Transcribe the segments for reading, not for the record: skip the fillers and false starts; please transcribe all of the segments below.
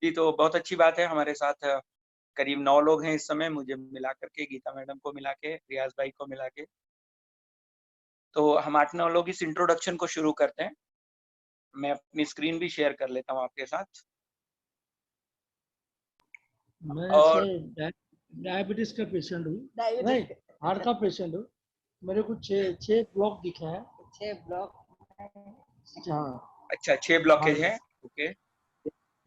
जी, तो बहुत अच्छी बात है। हमारे साथ करीब 9 लोग हैं इस समय, मुझे मिला करके, गीता मैडम को मिला के, रियाज भाई को मिला के। तो हम 8-9 लोग इस इंट्रोडक्शन को शुरू करते हैं। मैं अपनी स्क्रीन भी शेयर कर लेता हूँ आपके साथ। मैं और डायबिटीज का पेशेंट हूँ, डायबिटीज नहीं हार्ट का पेशेंट हूँ। मेरे को 6 ब्लॉक दिखा है। 6 ब्लॉक। हाँ अच्छा, 6 ब्लॉकेज हैं। ओके।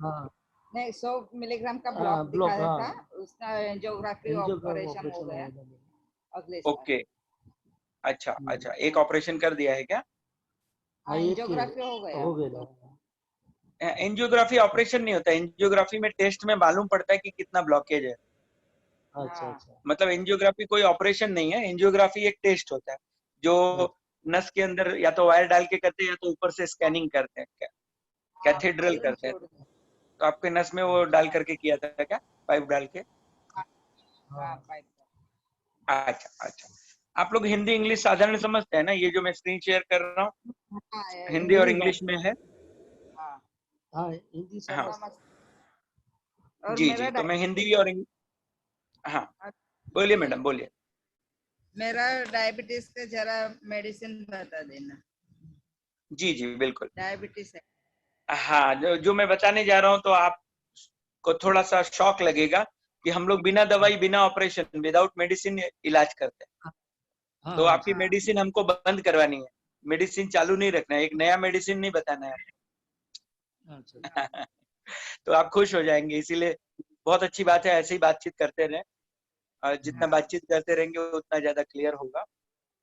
हाँ नहीं, 100 मिलीग्राम का हाँ ब्लॉक दिखा हाँ था, उसका एंजियोग्राफी एंजियोग्राम ऑपरेशन हो ऑपरेशन गया हुआ था मेरा। अगले साल। ओके। अच्छा, हम्म। एक ऑपरेशन कर दिया है क्या? हाँ एक ही एंजियोग्राफी हो गया। हो गया। एंजियोग्राफी ऑपरेशन नहीं होता। एंजियोग्राफी में टेस्ट में मालूम पड़ता है कि कितना ब्लॉकेज है। अच्छा हाँ। अच्छा मतलब एंजियोग्राफी कोई ऑपरेशन नहीं है, एंजियोग्राफी एक टेस्ट होता है जो नस के अंदर या तो वायर डाल के करते हैं या तो ऊपर से स्कैनिंग करते हैं, कैथेड्रल करते हैं। तो आपके नस में वो डाल करके किया था क्या, पाइप डाल के? हाँ, पाइप। अच्छा। आप लोग हिंदी इंग्लिश साधारण समझते हैं ना? ये जो मैं स्क्रीन शेयर कर रहा हूँ हाँ, हिंदी और इंग्लिश में है। हाँ, हाँ हिंदी हाँ समझ। और जी मेरा जी, तो मैं हिंदी और हाँ बोलिए मैडम, बोलिए। मेरा डायबिटीज का जरा मेडिसिन बता देना। जी जी बिल्कुल। डायबिटीज है। हाँ, जो मैं बताने जा रहा हूँ तो आपको थोड़ा सा शॉक लगेगा कि हम लोग बिना दवाई, बिना ऑपरेशन, विदाउट मेडिसिन इलाज करते हैं। हाँ तो हाँ आपकी मेडिसिन हमको बंद करवानी है, मेडिसिन चालू नहीं रखना है, एक नया मेडिसिन नहीं बताना है। अच्छा। तो आप खुश हो जाएंगे, इसीलिए बहुत अच्छी बात है, ऐसे ही बातचीत करते रहें। और जितना बातचीत करते रहेंगे उतना ज्यादा क्लियर होगा।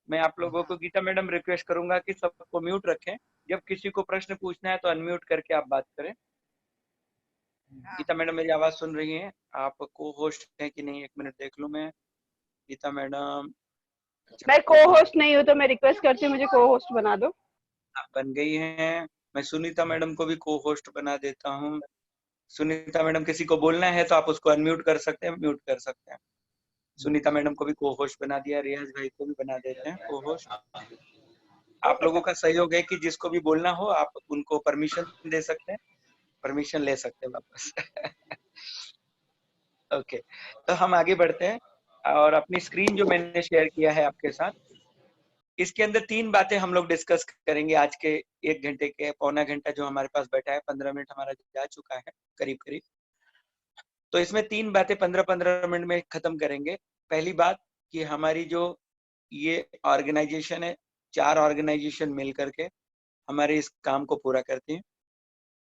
मैं आप लोगों को, गीता मैडम, रिक्वेस्ट करूंगा कि सबको म्यूट रखें। जब किसी को प्रश्न पूछना है तो अनम्यूट करके आप बात करें। गीता मैडम मेरी आवाज सुन रही हैं? आप को होस्ट हैं कि नहीं, एक मिनट देख लूं मैं। गीता मैडम, अच्छा मैं को होस्ट नहीं हूँ तो मैं रिक्वेस्ट करती हूँ मुझे को होस्ट बना दो। आप बन गई हैं। मैं सुनीता मैडम को भी को होस्ट बना देता हूँ। सुनीता मैडम, किसी को बोलना है तो आप उसको अनम्यूट कर सकते हैं, म्यूट कर सकते हैं। सुनीता मैडम को भी को होस्ट बना दिया, रियाज भाई को भी बना देते हैं को होस्ट। आप लोगों का सहयोग है कि जिसको भी बोलना हो आप उनको परमिशन दे सकते हैं, परमिशन ले सकते हैं वापस। ओके, तो हम आगे बढ़ते हैं। और अपनी स्क्रीन जो मैंने शेयर किया है आपके साथ, इसके अंदर 3 बातें हम लोग डिस्कस करेंगे आज के 1 घंटे के, पौना घंटा जो हमारे पास बैठा है, 15 मिनट हमारा जा चुका है करीब करीब। तो इसमें 3 बातें 15-15 मिनट में खत्म करेंगे। पहली बात कि हमारी जो ये ऑर्गेनाइजेशन है, 4 ऑर्गेनाइजेशन मिल करके हमारे इस काम को पूरा करती हैं।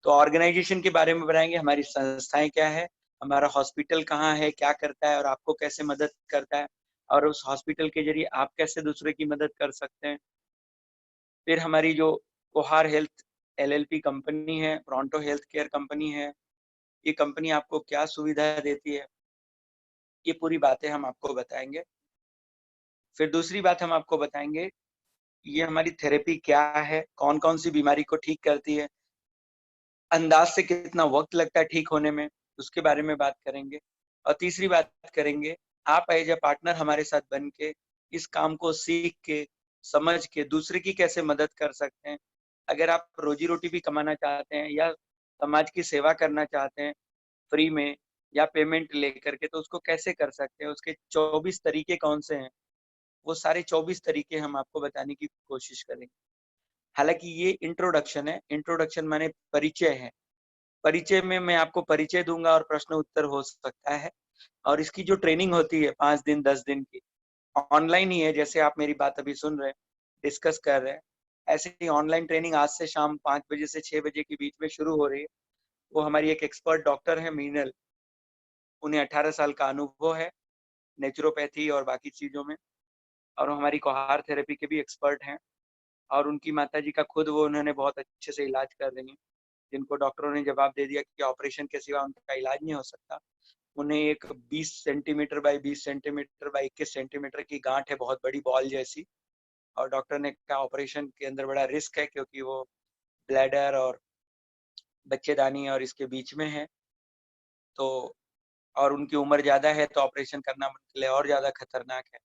तो ऑर्गेनाइजेशन के बारे में बताएंगे, हमारी संस्थाएं क्या है, हमारा हॉस्पिटल कहाँ है, क्या करता है और आपको कैसे मदद करता है, और उस हॉस्पिटल के जरिए आप कैसे दूसरे की मदद कर सकते हैं। फिर हमारी जो कोहार हेल्थ LLP कंपनी है, प्रोंटो हेल्थ केयर कंपनी है, ये कंपनी आपको क्या सुविधा देती है, ये पूरी बातें हम आपको बताएंगे। फिर दूसरी बात हम आपको बताएंगे ये हमारी थेरेपी क्या है, कौन कौन सी बीमारी को ठीक करती है, अंदाज से कितना वक्त लगता है ठीक होने में, उसके बारे में बात करेंगे। और तीसरी बात करेंगे, आप एज ए पार्टनर हमारे साथ बन के इस काम को सीख के, समझ के दूसरे की कैसे मदद कर सकते हैं। अगर आप रोजी रोटी भी कमाना चाहते हैं या समाज की सेवा करना चाहते हैं फ्री में या पेमेंट लेकर के, तो उसको कैसे कर सकते हैं, उसके 24 तरीके कौन से हैं, वो सारे 24 तरीके हम आपको बताने की कोशिश करेंगे। हालांकि ये इंट्रोडक्शन है, इंट्रोडक्शन माने परिचय है। परिचय में मैं आपको परिचय दूंगा और प्रश्न उत्तर हो सकता है। और इसकी जो ट्रेनिंग होती है 5 दिन 10 दिन की, ऑनलाइन ही है, जैसे आप मेरी बात अभी सुन रहे हैं, डिस्कस कर रहे हैं, ऐसे ही ऑनलाइन ट्रेनिंग आज से शाम 5 बजे से 6 बजे के बीच में शुरू हो रही है। वो हमारी एक एक्सपर्ट डॉक्टर है मीनल, उन्हें 18 साल का अनुभव है नेचुरोपैथी और बाकी चीजों में, और हमारी कोहार थेरेपी के भी एक्सपर्ट हैं। और उनकी माताजी का खुद वो उन्होंने बहुत अच्छे से इलाज कर रही हैं, जिनको डॉक्टरों ने जवाब दे दिया कि ऑपरेशन के सिवा उनका इलाज नहीं हो सकता। उन्हें एक 20 centimetre by 20 centimetre by 21 centimetre की गांठ है, बहुत बड़ी बॉल जैसी। और डॉक्टर ने कहा ऑपरेशन के अंदर बड़ा रिस्क है, क्योंकि वो ब्लैडर और बच्चेदानी और इसके बीच में है, तो और उनकी उम्र ज्यादा है, तो ऑपरेशन करना उनके लिए और ज्यादा खतरनाक है।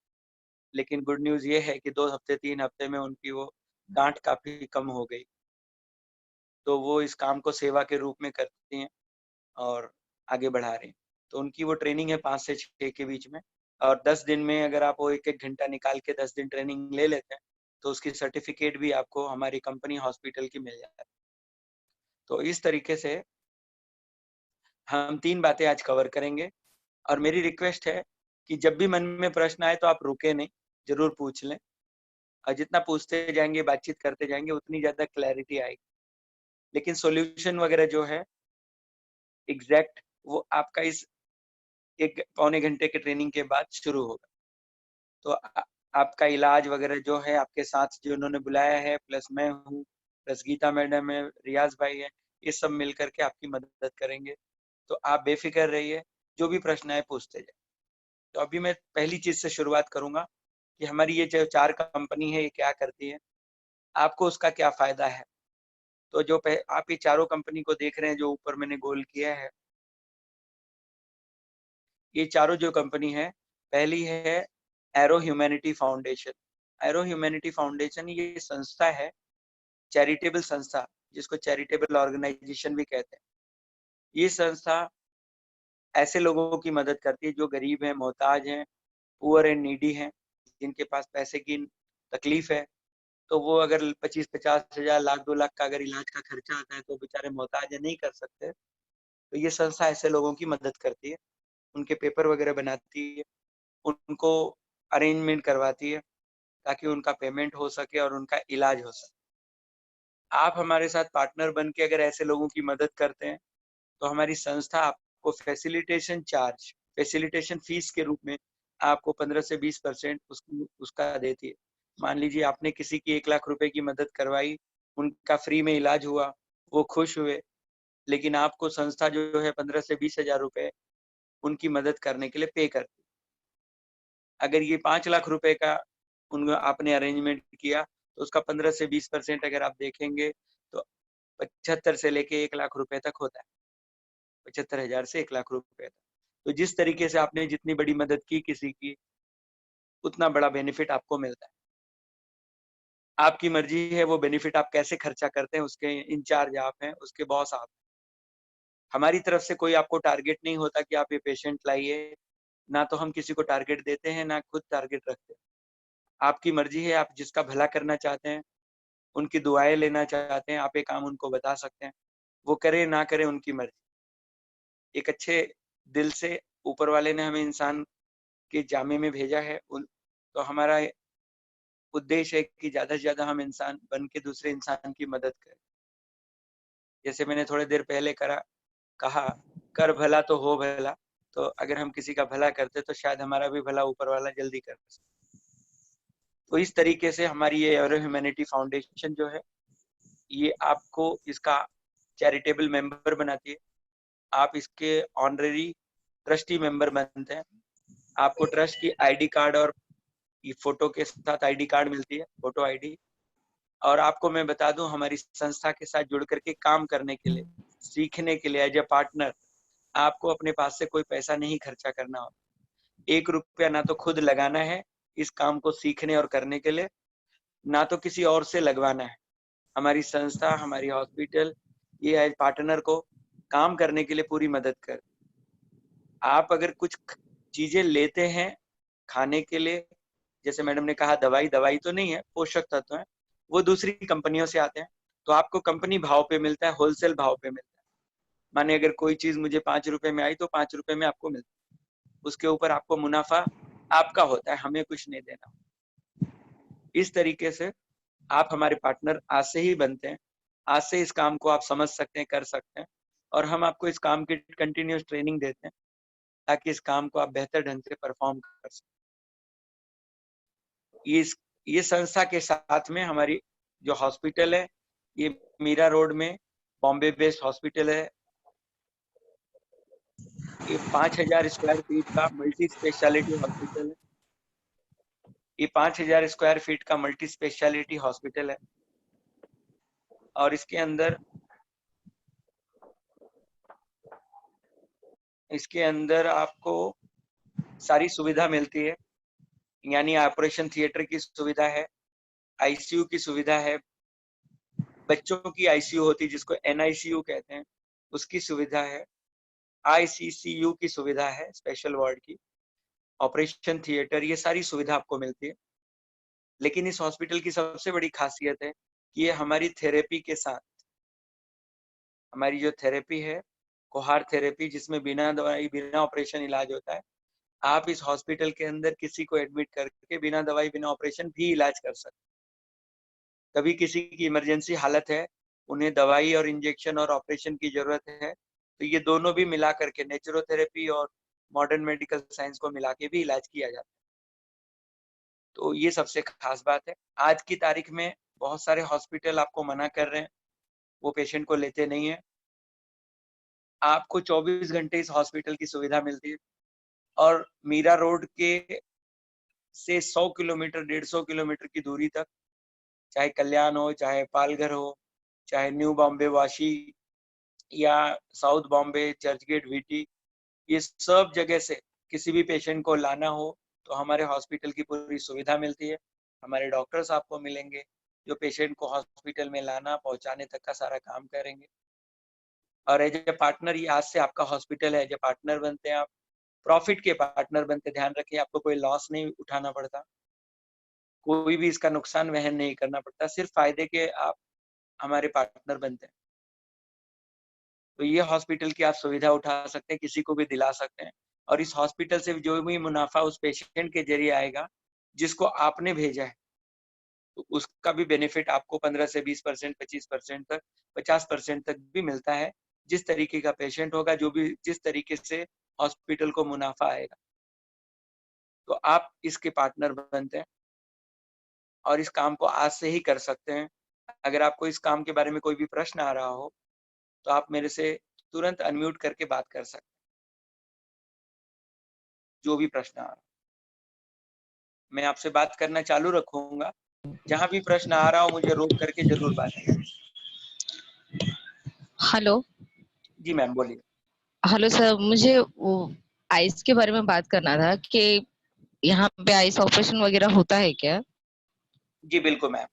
लेकिन गुड न्यूज ये है कि 2 हफ्ते 3 हफ्ते में उनकी वो गांठ काफी कम हो गई। तो वो इस काम को सेवा के रूप में करती हैं। और आगे बढ़ा रहे हैं। तो उनकी वो ट्रेनिंग है 5 से 6 के बीच में, और 10 दिन में अगर आप वो 1-1 घंटा निकाल के 10 दिन ट्रेनिंग ले लेते हैं तो उसकी सर्टिफिकेट भी आपको हमारी कंपनी हॉस्पिटल की मिल जाती है। तो इस तरीके से हम 3 बातें आज कवर करेंगे, और मेरी रिक्वेस्ट है कि जब भी मन में प्रश्न आए तो आप रुके नहीं, जरूर पूछ लें, और जितना पूछते जाएंगे, बातचीत करते जाएंगे, उतनी ज्यादा क्लैरिटी आएगी। लेकिन सॉल्यूशन वगैरह जो है एग्जैक्ट, वो आपका इस 1-पौने घंटे के ट्रेनिंग के बाद शुरू होगा। तो आपका इलाज वगैरह जो है, आपके साथ जो उन्होंने बुलाया है, प्लस मैं हूँ, प्लस गीता मैडम है, रियाज भाई है, ये सब मिल करके आपकी मदद करेंगे। तो आप बेफिक्र रहिए, जो भी प्रश्न है पूछते जाए। तो अभी मैं पहली चीज से शुरुआत करूंगा कि हमारी ये जो 4 कंपनी है, ये क्या करती है, आपको उसका क्या फायदा है। तो जो आप ये चारों कंपनी को देख रहे हैं, जो ऊपर मैंने गोल किया है, ये चारों जो कंपनी है, पहली है arrow humanity foundation. Arrow humanity foundation ये संस्था है, चैरिटेबल संस्था, जिसको चैरिटेबल ऑर्गेनाइजेशन भी कहते हैं। ये संस्था ऐसे लोगों की मदद करती है जो गरीब हैं, मोहताज हैं, पुअर एंड नीडी हैं, जिनके पास पैसे की तकलीफ है। तो वो अगर 25-50 हजार, लाख 2 लाख का अगर इलाज का खर्चा आता है तो बेचारे मोहताज है, नहीं कर सकते। तो ये संस्था ऐसे लोगों की मदद करती है, उनके पेपर वगैरह बनाती है, उनको अरेंजमेंट करवाती है, ताकि उनका पेमेंट हो सके और उनका इलाज हो सके। आप हमारे साथ पार्टनर बन के अगर ऐसे लोगों की मदद करते हैं तो हमारी संस्था आपको फैसिलिटेशन चार्ज, फैसिलिटेशन फीस के रूप में आपको 15 से 20% उसका देती है। मान लीजिए आपने किसी की 1 लाख रुपए की मदद करवाई, उनका फ्री में इलाज हुआ, वो खुश हुए, लेकिन आपको संस्था जो है 15 से 20 हजार रुपए उनकी मदद करने के लिए पे करती है। अगर ये 5 लाख रुपए का आपने अरेंजमेंट किया तो उसका 15 से 20% अगर आप देखेंगे तो 75 से लेके 1 लाख रुपए तक होता है, 75,000 से 1 लाख रुपए तक। तो जिस तरीके से आपने जितनी बड़ी मदद की किसी की, उतना बड़ा बेनिफिट आपको मिलता है। आपकी मर्जी है वो बेनिफिट आप कैसे खर्चा करते हैं, उसके इंचार्ज आप हैं, उसके बॉस आप। हमारी तरफ से कोई आपको टारगेट नहीं होता कि आप ये पेशेंट लाइए, ना तो हम किसी को टारगेट देते हैं, ना खुद टारगेट रखते हैं। आपकी मर्जी है, आप जिसका भला करना चाहते हैं, उनकी दुआएं लेना चाहते हैं, आप ये काम उनको बता सकते हैं, वो करे ना करे उनकी मर्जी। एक अच्छे दिल से ऊपर वाले ने हमें इंसान के जामे में भेजा है, तो हमारा उद्देश्य है कि ज्यादा से ज्यादा हम इंसान बन के दूसरे इंसान की मदद करें। जैसे मैंने थोड़ी देर पहले कहा, कर भला तो हो भला। तो अगर हम किसी का भला करते तो शायद हमारा भी भला ऊपर वाला जल्दी कर सके। तो इस तरीके से हमारी ये एरो ह्यूमैनिटी फाउंडेशन जो है, ये आपको इसका चैरिटेबल मेंबर बनाती है। आप इसके ऑनरेरी ट्रस्टी मेंबर बनते हैं। आपको ट्रस्ट की आईडी कार्ड और ये फोटो के साथ आईडी कार्ड मिलती है, फोटो आईडी। और आपको मैं बता दूं, हमारी संस्था के साथ जुड़ करके काम करने के लिए, सीखने के लिए एज ए पार्टनर, आपको अपने पास से कोई पैसा नहीं खर्चा करना होता। 1 रुपया ना तो खुद लगाना है इस काम को सीखने और करने के लिए, ना तो किसी और से लगवाना है। हमारी संस्था, हमारी हॉस्पिटल, ये एज पार्टनर को काम करने के लिए पूरी मदद कर। आप अगर कुछ चीजें लेते हैं खाने के लिए, जैसे मैडम ने कहा दवाई तो नहीं है, पोषक तत्व है, वो दूसरी कंपनियों से आते हैं, तो आपको कंपनी भाव पे मिलता है, होलसेल भाव पे मिलता है। माने अगर कोई चीज मुझे 5 रुपए में आई तो 5 रुपए में आपको मिलता है, उसके ऊपर आपको मुनाफा आपका होता है, हमें कुछ नहीं देना। इस तरीके से आप हमारे पार्टनर आज से ही बनते हैं, आज से इस काम को आप समझ सकते हैं, कर सकते हैं, और हम आपको इस काम की कंटिन्यूस ट्रेनिंग देते हैं ताकि इस काम को आप बेहतर ढंग से परफॉर्म कर सकें। ये संस्था के साथ में हमारी जो हॉस्पिटल है, ये मीरा रोड में बॉम्बे बेस्ड हॉस्पिटल है। ये 5,000 स्क्वायर फीट का मल्टी स्पेशलिटी हॉस्पिटल है। ये 5,000 स्क्वायर फीट का मल्टी स्पेशलिटी हॉस्पिटल है, और इसके अंदर आपको सारी सुविधा मिलती है। यानी ऑपरेशन थिएटर की सुविधा है, आईसीयू की सुविधा है, बच्चों की आईसीयू होती है जिसको एनआईसीयू कहते हैं, उसकी सुविधा है। ICCU की सुविधा है, स्पेशल वार्ड की, ऑपरेशन थिएटर, ये सारी सुविधा आपको मिलती है। लेकिन इस हॉस्पिटल की सबसे बड़ी खासियत है कि ये हमारी थेरेपी के साथ, हमारी जो थेरेपी है कोहार थेरेपी, जिसमें बिना दवाई बिना ऑपरेशन इलाज होता है, आप इस हॉस्पिटल के अंदर किसी को एडमिट करके बिना दवाई बिना ऑपरेशन भी इलाज कर सकते। कभी किसी की इमरजेंसी हालत है, उन्हें दवाई और इंजेक्शन और ऑपरेशन की जरूरत है, तो ये दोनों भी मिला करके नेचुरोथेरेपी और मॉडर्न मेडिकल साइंस को मिला के भी इलाज किया जाता है। तो ये सबसे खास बात है। आज की तारीख में बहुत सारे हॉस्पिटल आपको मना कर रहे हैं, वो पेशेंट को लेते नहीं है। आपको 24 घंटे इस हॉस्पिटल की सुविधा मिलती है और मीरा रोड के से 100 किलोमीटर 150 किलोमीटर की दूरी तक, चाहे कल्याण हो, चाहे पालघर हो, चाहे न्यू बॉम्बे वाशी या साउथ बॉम्बे चर्चगेट वीटी, ये सब जगह से किसी भी पेशेंट को लाना हो तो हमारे हॉस्पिटल की पूरी सुविधा मिलती है। हमारे डॉक्टर्स आपको मिलेंगे जो पेशेंट को हॉस्पिटल में लाना पहुंचाने तक का सारा काम करेंगे। और एज ए पार्टनर, ये आज से आपका हॉस्पिटल है, एज ए पार्टनर बनते हैं आप, प्रॉफिट के पार्टनर बनते। ध्यान रखें, आपको कोई लॉस नहीं उठाना पड़ता, कोई भी इसका नुकसान वहन नहीं करना पड़ता, सिर्फ फायदे के आप हमारे पार्टनर बनते हैं। तो ये हॉस्पिटल की आप सुविधा उठा सकते हैं, किसी को भी दिला सकते हैं। और इस हॉस्पिटल से जो भी मुनाफा उस पेशेंट के जरिए आएगा जिसको आपने भेजा है, तो उसका भी बेनिफिट आपको 15 से 20%, 25% तक, 50% तक भी मिलता है। जिस तरीके का पेशेंट होगा, जो भी जिस तरीके से हॉस्पिटल को मुनाफा आएगा, तो आप इसके पार्टनर बनते हैं और इस काम को आज से ही कर सकते हैं। अगर आपको इस काम के बारे में कोई भी प्रश्न आ रहा हो तो आप मेरे से तुरंत अनम्यूट करके बात कर सकते हैं, जो भी प्रश्न आ रहा, मैं आपसे बात करना चालू रखूंगा। जहां भी प्रश्न आ रहा हो मुझे रोक करके जरूर बात कीजिए। हेलो। जी मैम, बोलिए। हेलो सर, मुझे वो आइस के बारे में बात करना था कि यहाँ पे आइस ऑपरेशन वगैरह होता है क्या? जी बिल्कुल मैम,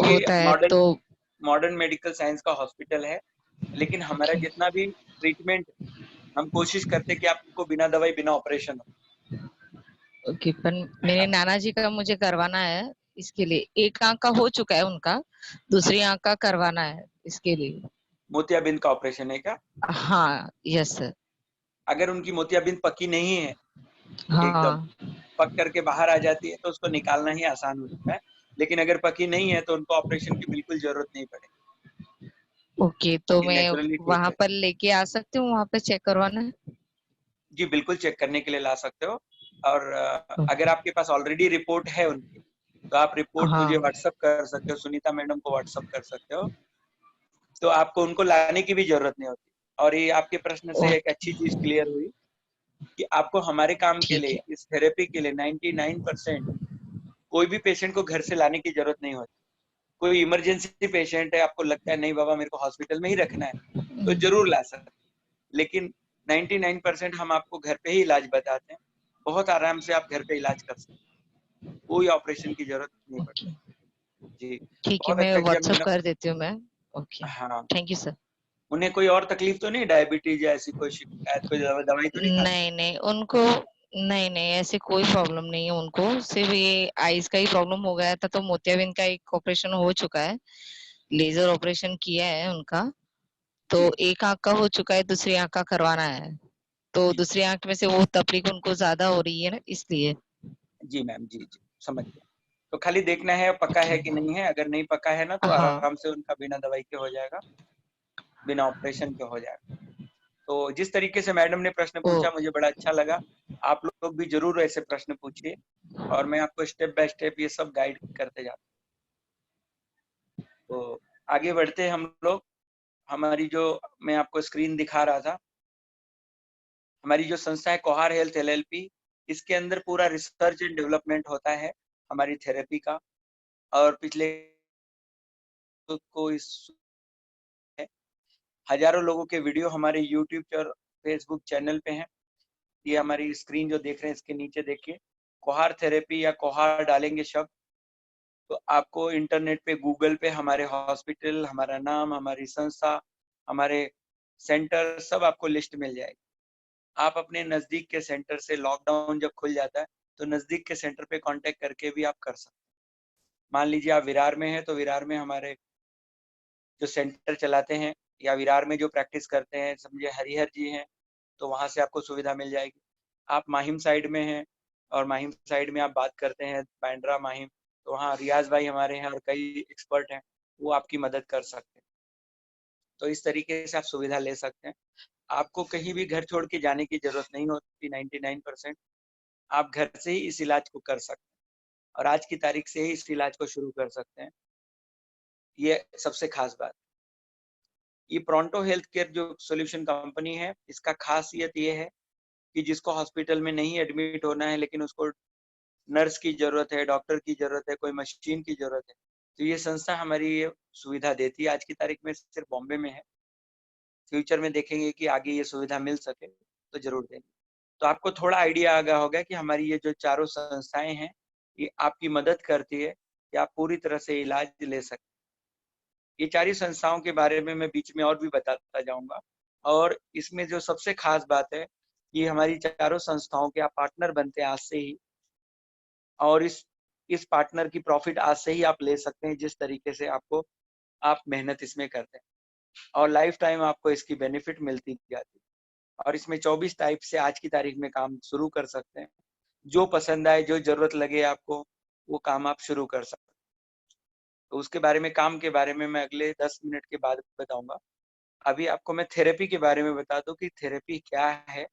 ये होता है तो मॉडर्न मेडिकल साइंस का हॉस्पिटल है, लेकिन हमारा जितना भी ट्रीटमेंट, हम कोशिश करते हैं कि आपको बिना दवाई बिना ऑपरेशन हो। ओके, पर मेरे नाना जी का मुझे करवाना है, इसके लिए एक आंख का हो चुका है उनका, दूसरी आंख का करवाना है इसके लिए। मोतियाबिंद का ऑपरेशन है क्या? हाँ, यस सर। अगर उनकी मोतियाबिंद पक्की नहीं है, एकदम हाँ, पक करके बाहर आ जाती है, तो उसको निकालना ही आसान होता है। लेकिन अगर पकी नहीं है तो उनको ऑपरेशन की बिल्कुल जरूरत नहीं पड़ेगी, ओके, तो ये मैं नेचुरली ठीक वहां है। पर लेके आ सकती हूँ, वहां पे चेक करवाना है? जी बिल्कुल, चेक करने के लिए ला सकते हो। और अगर आपके पास ऑलरेडी रिपोर्ट है उनकी, तो आप रिपोर्ट मुझे हाँ, व्हाट्सअप कर सकते हो, सुनीता मैडम को व्हाट्सअप कर सकते हो, तो आपको उनको लाने की भी जरूरत नहीं होती। और ये आपके प्रश्न से एक अच्छी चीज क्लियर हुई कि आपको हमारे काम के ठीक लिए, है। इस थेरेपी के लिए 99% कोई भी पेशेंट को घर से लाने की जरूरत नहीं होती। कोई इमरजेंसी पेशेंट है, आपको लगता है नहीं बाबा मेरे को हॉस्पिटल में ही रखना है, तो जरूर ला सकते, लेकिन 99% हम आपको घर पे ही इलाज बताते हैं। बहुत आराम से आप घर पे इलाज कर सकते, कोई ऑपरेशन की जरूरत नहीं ओके, पड़ती। जी, ठीक है, बहुत मैं अच्छा किया व्हाट्सअप मैडम। कर देती हूँ मैं। ओके, हाँ, थैंक यू सर। उन्हें कोई और तकलीफ तो नहीं, डायबिटीज या ऐसी कोई शिकायत, कोई दवाई तो नहीं खाते? नहीं नहीं उनको, नहीं नहीं ऐसे कोई प्रॉब्लम नहीं है उनको, सिर्फ ये आईज का ही प्रॉब्लम हो गया था, तो मोतियाबिंद का एक ऑपरेशन हो चुका है, लेजर ऑपरेशन किया है उनका, तो जी एक आंख का हो चुका है, दूसरी आंख का करवाना है, तो जी दूसरी आंख में से वो तकलीफ उनको ज्यादा हो रही है ना, इसलिए। जी मैम, जी जी समझ गया। तो खाली देखना है पक्का है कि नहीं है, अगर नहीं पक्का है ना तो हाँ, आराम से उनका बिना दवाई के हो जाएगा, बिना ऑपरेशन के हो जाएगा। तो जिस तरीके से मैडम ने प्रश्न ओ पूछा मुझे बड़ा अच्छा लगा। आप लोग भी जरूर ऐसे प्रश्न पूछिए और मैं आपको स्टेप बाय स्टेप ये सब गाइड करते जाता हूँ। तो आगे बढ़ते हैं हम लोग। हमारी जो, मैं आपको स्क्रीन दिखा रहा था, हमारी जो संस्था है कोहार हेल्थ LLP, इसके अंदर पूरा रिसर्च एंड डेवलपमेंट होता है हमारी थेरेपी का। और पिछले को इस हजारों लोगों के वीडियो हमारे YouTube और Facebook चैनल पे हैं। ये हमारी स्क्रीन जो देख रहे हैं इसके नीचे देखिए, कोहार थेरेपी या कोहार डालेंगे शब्द तो आपको इंटरनेट पे गूगल पे हमारे हॉस्पिटल, हमारा नाम, हमारी संस्था, हमारे सेंटर सब आपको लिस्ट मिल जाएगी। आप अपने नजदीक के सेंटर से, लॉकडाउन जब खुल जाता है तो नजदीक के सेंटर पे कांटेक्ट करके भी आप कर सकते हैं। मान लीजिए आप विरार में हैं तो विरार में हमारे जो सेंटर चलाते हैं या विरार में जो प्रैक्टिस करते हैं, समझिए हरिहर जी हैं, तो वहां से आपको सुविधा मिल जाएगी। आप माहिम साइड में हैं और माहिम साइड में आप बात करते हैं बांद्रा माहिम, तो वहाँ रियाज भाई हमारे हैं और कई एक्सपर्ट हैं, वो आपकी मदद कर सकते हैं। तो इस तरीके से आप सुविधा ले सकते हैं। आपको कहीं भी घर छोड़ के जाने की जरूरत नहीं होती। 99% आप घर से ही इस इलाज को कर सकते हैं और आज की तारीख से ही इस इलाज को शुरू कर सकते हैं। ये सबसे खास बात। ये प्रोंटो हेल्थ केयर जो सॉल्यूशन कंपनी है, इसका खासियत ये है कि जिसको हॉस्पिटल में नहीं एडमिट होना है लेकिन उसको नर्स की जरूरत है, डॉक्टर की जरूरत है, कोई मशीन की जरूरत है, तो ये संस्था हमारी ये सुविधा देती है। आज की तारीख में सिर्फ बॉम्बे में है, फ्यूचर में देखेंगे कि आगे ये सुविधा मिल सके तो जरूर देंगे। तो आपको थोड़ा आइडिया आ गया होगा कि हमारी ये जो चारों संस्थाएं हैं, ये आपकी मदद करती है कि आप पूरी तरह से इलाज ले सकते। ये चारों संस्थाओं के बारे में मैं बीच में और भी बताता जाऊंगा। और इसमें जो सबसे खास बात है, ये हमारी चारों संस्थाओं के आप पार्टनर बनते हैं आज से ही, और इस पार्टनर की प्रॉफिट आज से ही आप ले सकते हैं जिस तरीके से आपको आप मेहनत इसमें करते हैं, और लाइफ टाइम आपको इसकी बेनिफिट मिलती जाती है। और इसमें 24 टाइप से आज की तारीख में काम शुरू कर सकते हैं। जो पसंद आए, जो जरूरत लगे आपको, वो काम आप शुरू कर सकते हैं। तो उसके बारे में, काम के बारे में मैं अगले 10 मिनट के बाद बताऊंगा। अभी आपको मैं थेरेपी के बारे में बता दूं कि थेरेपी क्या है,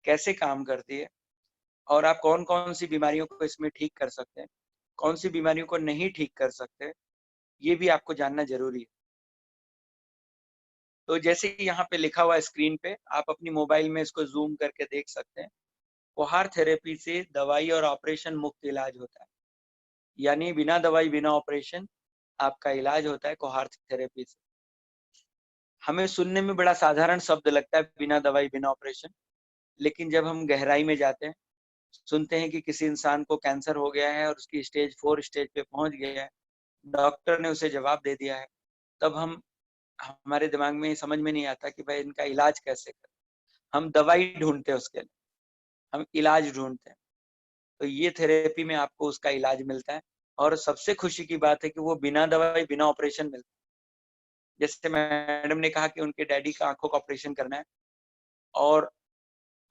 कैसे काम करती है, और आप कौन कौन सी बीमारियों को इसमें ठीक कर सकते हैं, कौन सी बीमारियों को नहीं ठीक कर सकते, ये भी आपको जानना जरूरी है। तो जैसे कि यहाँ पे लिखा हुआ है स्क्रीन पे, आप अपनी मोबाइल में इसको जूम करके देख सकते हैं। कोहार थेरेपी से दवाई और ऑपरेशन मुक्त इलाज होता है, यानी बिना दवाई बिना ऑपरेशन आपका इलाज होता है कोहार थेरेपी से। हमें सुनने में बड़ा साधारण शब्द लगता है बिना दवाई बिना ऑपरेशन, लेकिन जब हम गहराई में जाते हैं, सुनते हैं कि किसी इंसान को कैंसर हो गया है और उसकी स्टेज 4 स्टेज पे पहुंच गया है, डॉक्टर ने उसे जवाब दे दिया है, तब हमारे दिमाग में समझ में नहीं आता कि भाई इनका इलाज कैसे करें। हम दवाई ढूंढते हैं उसके लिए, हम इलाज ढूंढते हैं। तो ये थेरेपी में आपको उसका इलाज मिलता है, और सबसे खुशी की बात है कि वो बिना दवाई बिना ऑपरेशन मिलता है। जैसे मैडम ने कहा कि उनके डैडी का आंखों का ऑपरेशन करना है, और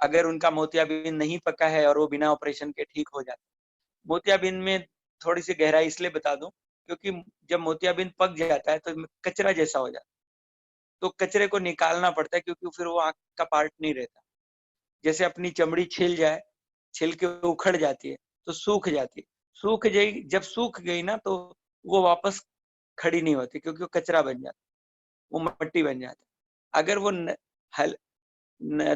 अगर उनका मोतियाबिंद नहीं पका है और वो बिना ऑपरेशन के ठीक हो जाता है। मोतियाबिंद में थोड़ी सी गहराई इसलिए बता दूं, क्योंकि जब मोतियाबिंद पक जाता है तो कचरा जैसा हो जाता है, तो कचरे को निकालना पड़ता है, क्योंकि फिर वो आंख का पार्ट नहीं रहता। जैसे अपनी चमड़ी छिल जाए, छिल के उखड़ जाती है तो सूख जाती है, सूख जाएगी, जब सूख गई ना तो वो वापस खड़ी नहीं होती, क्योंकि वो कचरा बन जाता, वो मट्टी बन जाता। अगर वो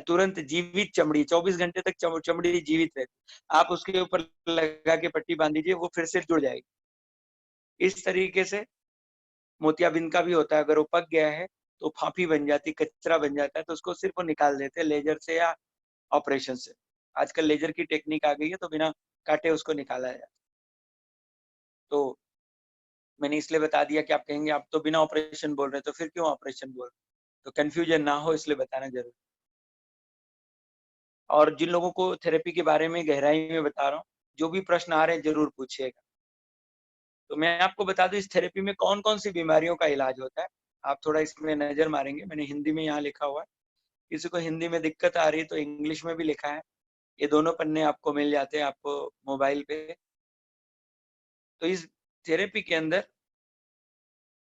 तुरंत जीवित चमड़ी, 24 घंटे तक चमड़ी जीवित रहती, आप उसके ऊपर लगा के पट्टी बांध दीजिए, वो फिर से जुड़ जाएगी। इस तरीके से मोतियाबिंद का भी होता है। अगर वो पक गया है तो फांफी बन जाती, कचरा बन जाता है, तो उसको सिर्फ वो निकाल देते हैं लेजर से या ऑपरेशन से। आजकल लेजर की टेक्निक आ गई है, तो बिना काटे उसको निकाला जाता है। तो मैंने इसलिए बता दिया कि आप कहेंगे आप तो बिना ऑपरेशन बोल रहे, तो फिर क्यों ऑपरेशन बोल रहे, तो कंफ्यूजन ना हो इसलिए बताना जरूरी। और जिन लोगों को थेरेपी के बारे में गहराई में बता रहा हूँ, जो भी प्रश्न आ रहे हैं जरूर पूछिएगा। तो मैं आपको बता दूं इस थेरेपी में कौन कौन सी बीमारियों का इलाज होता है। आप थोड़ा इसमें नजर मारेंगे, मैंने हिंदी में यहाँ लिखा हुआ है। किसी को हिंदी में दिक्कत आ रही है तो इंग्लिश में भी लिखा है, ये दोनों पन्ने आपको मिल जाते हैं आपको मोबाइल पे। तो इस थेरेपी के अंदर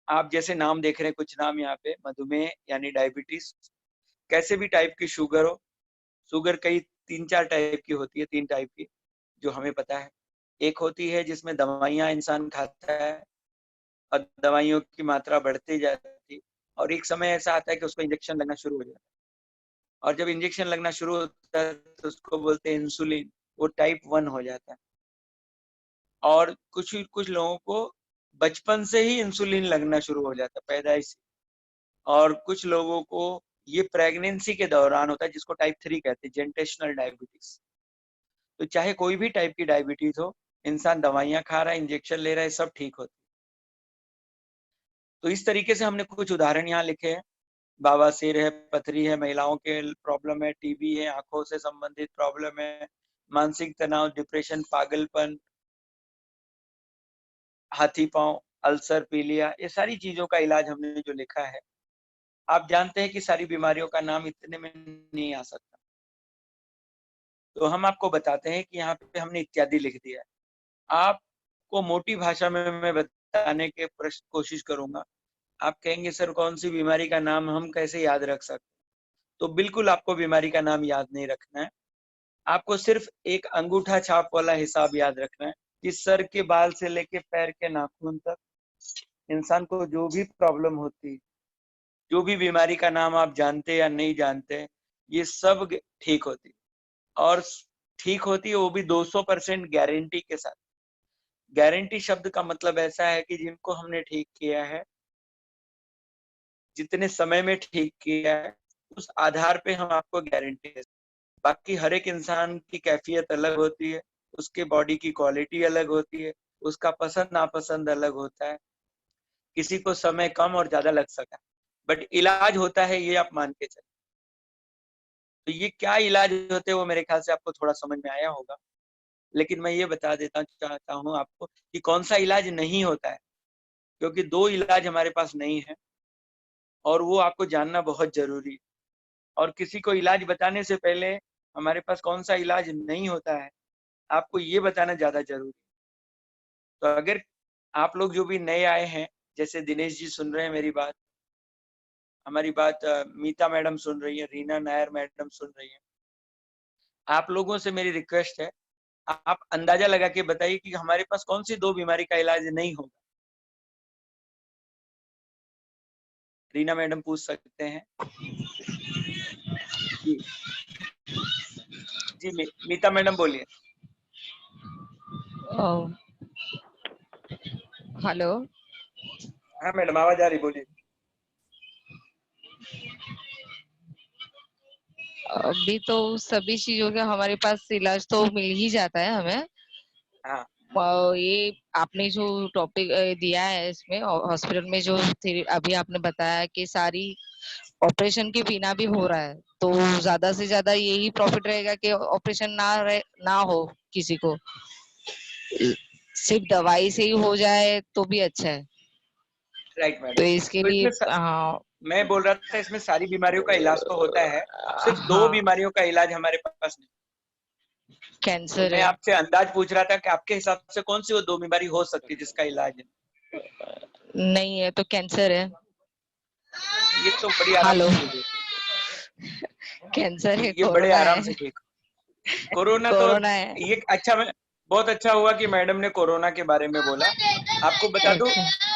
आप जैसे नाम देख रहे हैं, कुछ नाम यहाँ पे, मधुमेह यानी डायबिटीज, कैसे भी टाइप की शुगर हो। शुगर कई 3-4 टाइप की होती है, 3 टाइप की जो हमें पता है। एक होती है जिसमें दवाइयाँ इंसान खाता है और दवाइयों की मात्रा बढ़ती जाती है, और एक समय ऐसा आता है कि उसको इंजेक्शन लगना शुरू हो जाता है, और जब इंजेक्शन लगना शुरू होता है तो उसको बोलते हैं इंसुलिन, वो टाइप 1 हो जाता है। और कुछ लोगों को बचपन से ही इंसुलिन लगना शुरू हो जाता है, पैदाइश से। और कुछ लोगों को ये प्रेगनेंसी के दौरान होता है, जिसको टाइप 3 कहते हैं, जेंटेशनल डायबिटीज। तो चाहे कोई भी टाइप की डायबिटीज हो, इंसान दवाइयां खा रहा है, इंजेक्शन ले रहा है, सब ठीक होता है। तो इस तरीके से हमने कुछ उदाहरण यहाँ लिखे हैं बवासीर है, पथरी है, महिलाओं के प्रॉब्लम है, टीबी है, आंखों से संबंधित प्रॉब्लम है, मानसिक तनाव, डिप्रेशन, पागलपन, हाथी पांव, अल्सर, पीलिया, ये सारी चीजों का इलाज हमने जो लिखा है। आप जानते हैं कि सारी बीमारियों का नाम इतने में नहीं आ सकता, तो हम आपको बताते हैं कि यहाँ पे हमने इत्यादि लिख दिया है। आपको मोटी भाषा में मैं बताने के कोशिश करूंगा। आप कहेंगे सर कौन सी बीमारी का नाम हम कैसे याद रख सकते? तो बिल्कुल आपको बीमारी का नाम याद नहीं रखना है, आपको सिर्फ एक अंगूठा छाप वाला हिसाब याद रखना है कि सर के बाल से लेके पैर के नाखून तक इंसान को जो भी प्रॉब्लम होती, जो भी बीमारी का नाम आप जानते या नहीं जानते, ये सब ठीक होती, और ठीक होती है वो भी 200% गारंटी के साथ। गारंटी शब्द का मतलब ऐसा है कि जिनको हमने ठीक किया है, जितने समय में ठीक किया है, उस आधार पे हम आपको गारंटी देते हैं। बाकी हर एक इंसान की कैफियत अलग होती है, उसके बॉडी की क्वालिटी अलग होती है, उसका पसंद नापसंद अलग होता है, किसी को समय कम और ज्यादा लग सकता है, बट इलाज होता है, ये आप मान के चलिए। तो ये क्या इलाज होते हैं वो मेरे ख्याल से आपको थोड़ा समझ में आया होगा, लेकिन मैं ये बता देता चाहता हूँ आपको कि कौन सा इलाज नहीं होता है, क्योंकि 2 इलाज हमारे पास नहीं है और वो आपको जानना बहुत जरूरी है। और किसी को इलाज बताने से पहले हमारे पास कौन सा इलाज नहीं होता है, आपको ये बताना ज्यादा जरूरी है। तो अगर आप लोग जो भी नए आए हैं, जैसे दिनेश जी सुन रहे हैं मेरी बात, हमारी बात मीता मैडम सुन रही है, रीना नायर मैडम सुन रही है, आप लोगों से मेरी रिक्वेस्ट है, आप अंदाजा लगा के बताइए कि हमारे पास कौन सी 2 बीमारी का इलाज नहीं होगा। रीना मैडम पूछ सकते हैं। जी जी मीता मैडम बोलिए। हेलो, हाँ मैडम आवाज आ रही, बोलिए। अभी तो सभी चीजों का हमारे पास इलाज तो मिल ही जाता है हमें। हाँ ये आपने जो टॉपिक दिया है इसमें हॉस्पिटल में जो अभी आपने बताया कि सारी ऑपरेशन के बिना भी हो रहा है, तो ज्यादा से ज्यादा यही प्रॉफिट रहेगा कि ऑपरेशन ना हो, किसी को सिर्फ दवाई से ही हो जाए तो भी अच्छा है। राइट तो मैडम। इसके तो लिए इसमें मैं बोल रहा था इसमें सारी बीमारियों का इलाज तो होता है, सिर्फ 2 हाँ, बीमारियों का इलाज हमारे पास नहीं। तो कैंसर मैं है। आपसे अंदाज पूछ रहा था कि आपके हिसाब से कौन सी वो 2 बीमारी हो सकती है जिसका इलाज है? नहीं है तो कैंसर है। ये तो बड़ी आराम हेलो, से ठीक है, कैंसर है, ये बड़े कोरोना आराम से है। ठीक। कोरोना तो कोरोना है। ये अच्छा, बहुत अच्छा हुआ कि मैडम ने कोरोना के बारे में बोला। आपको बता दूं, अच्छा,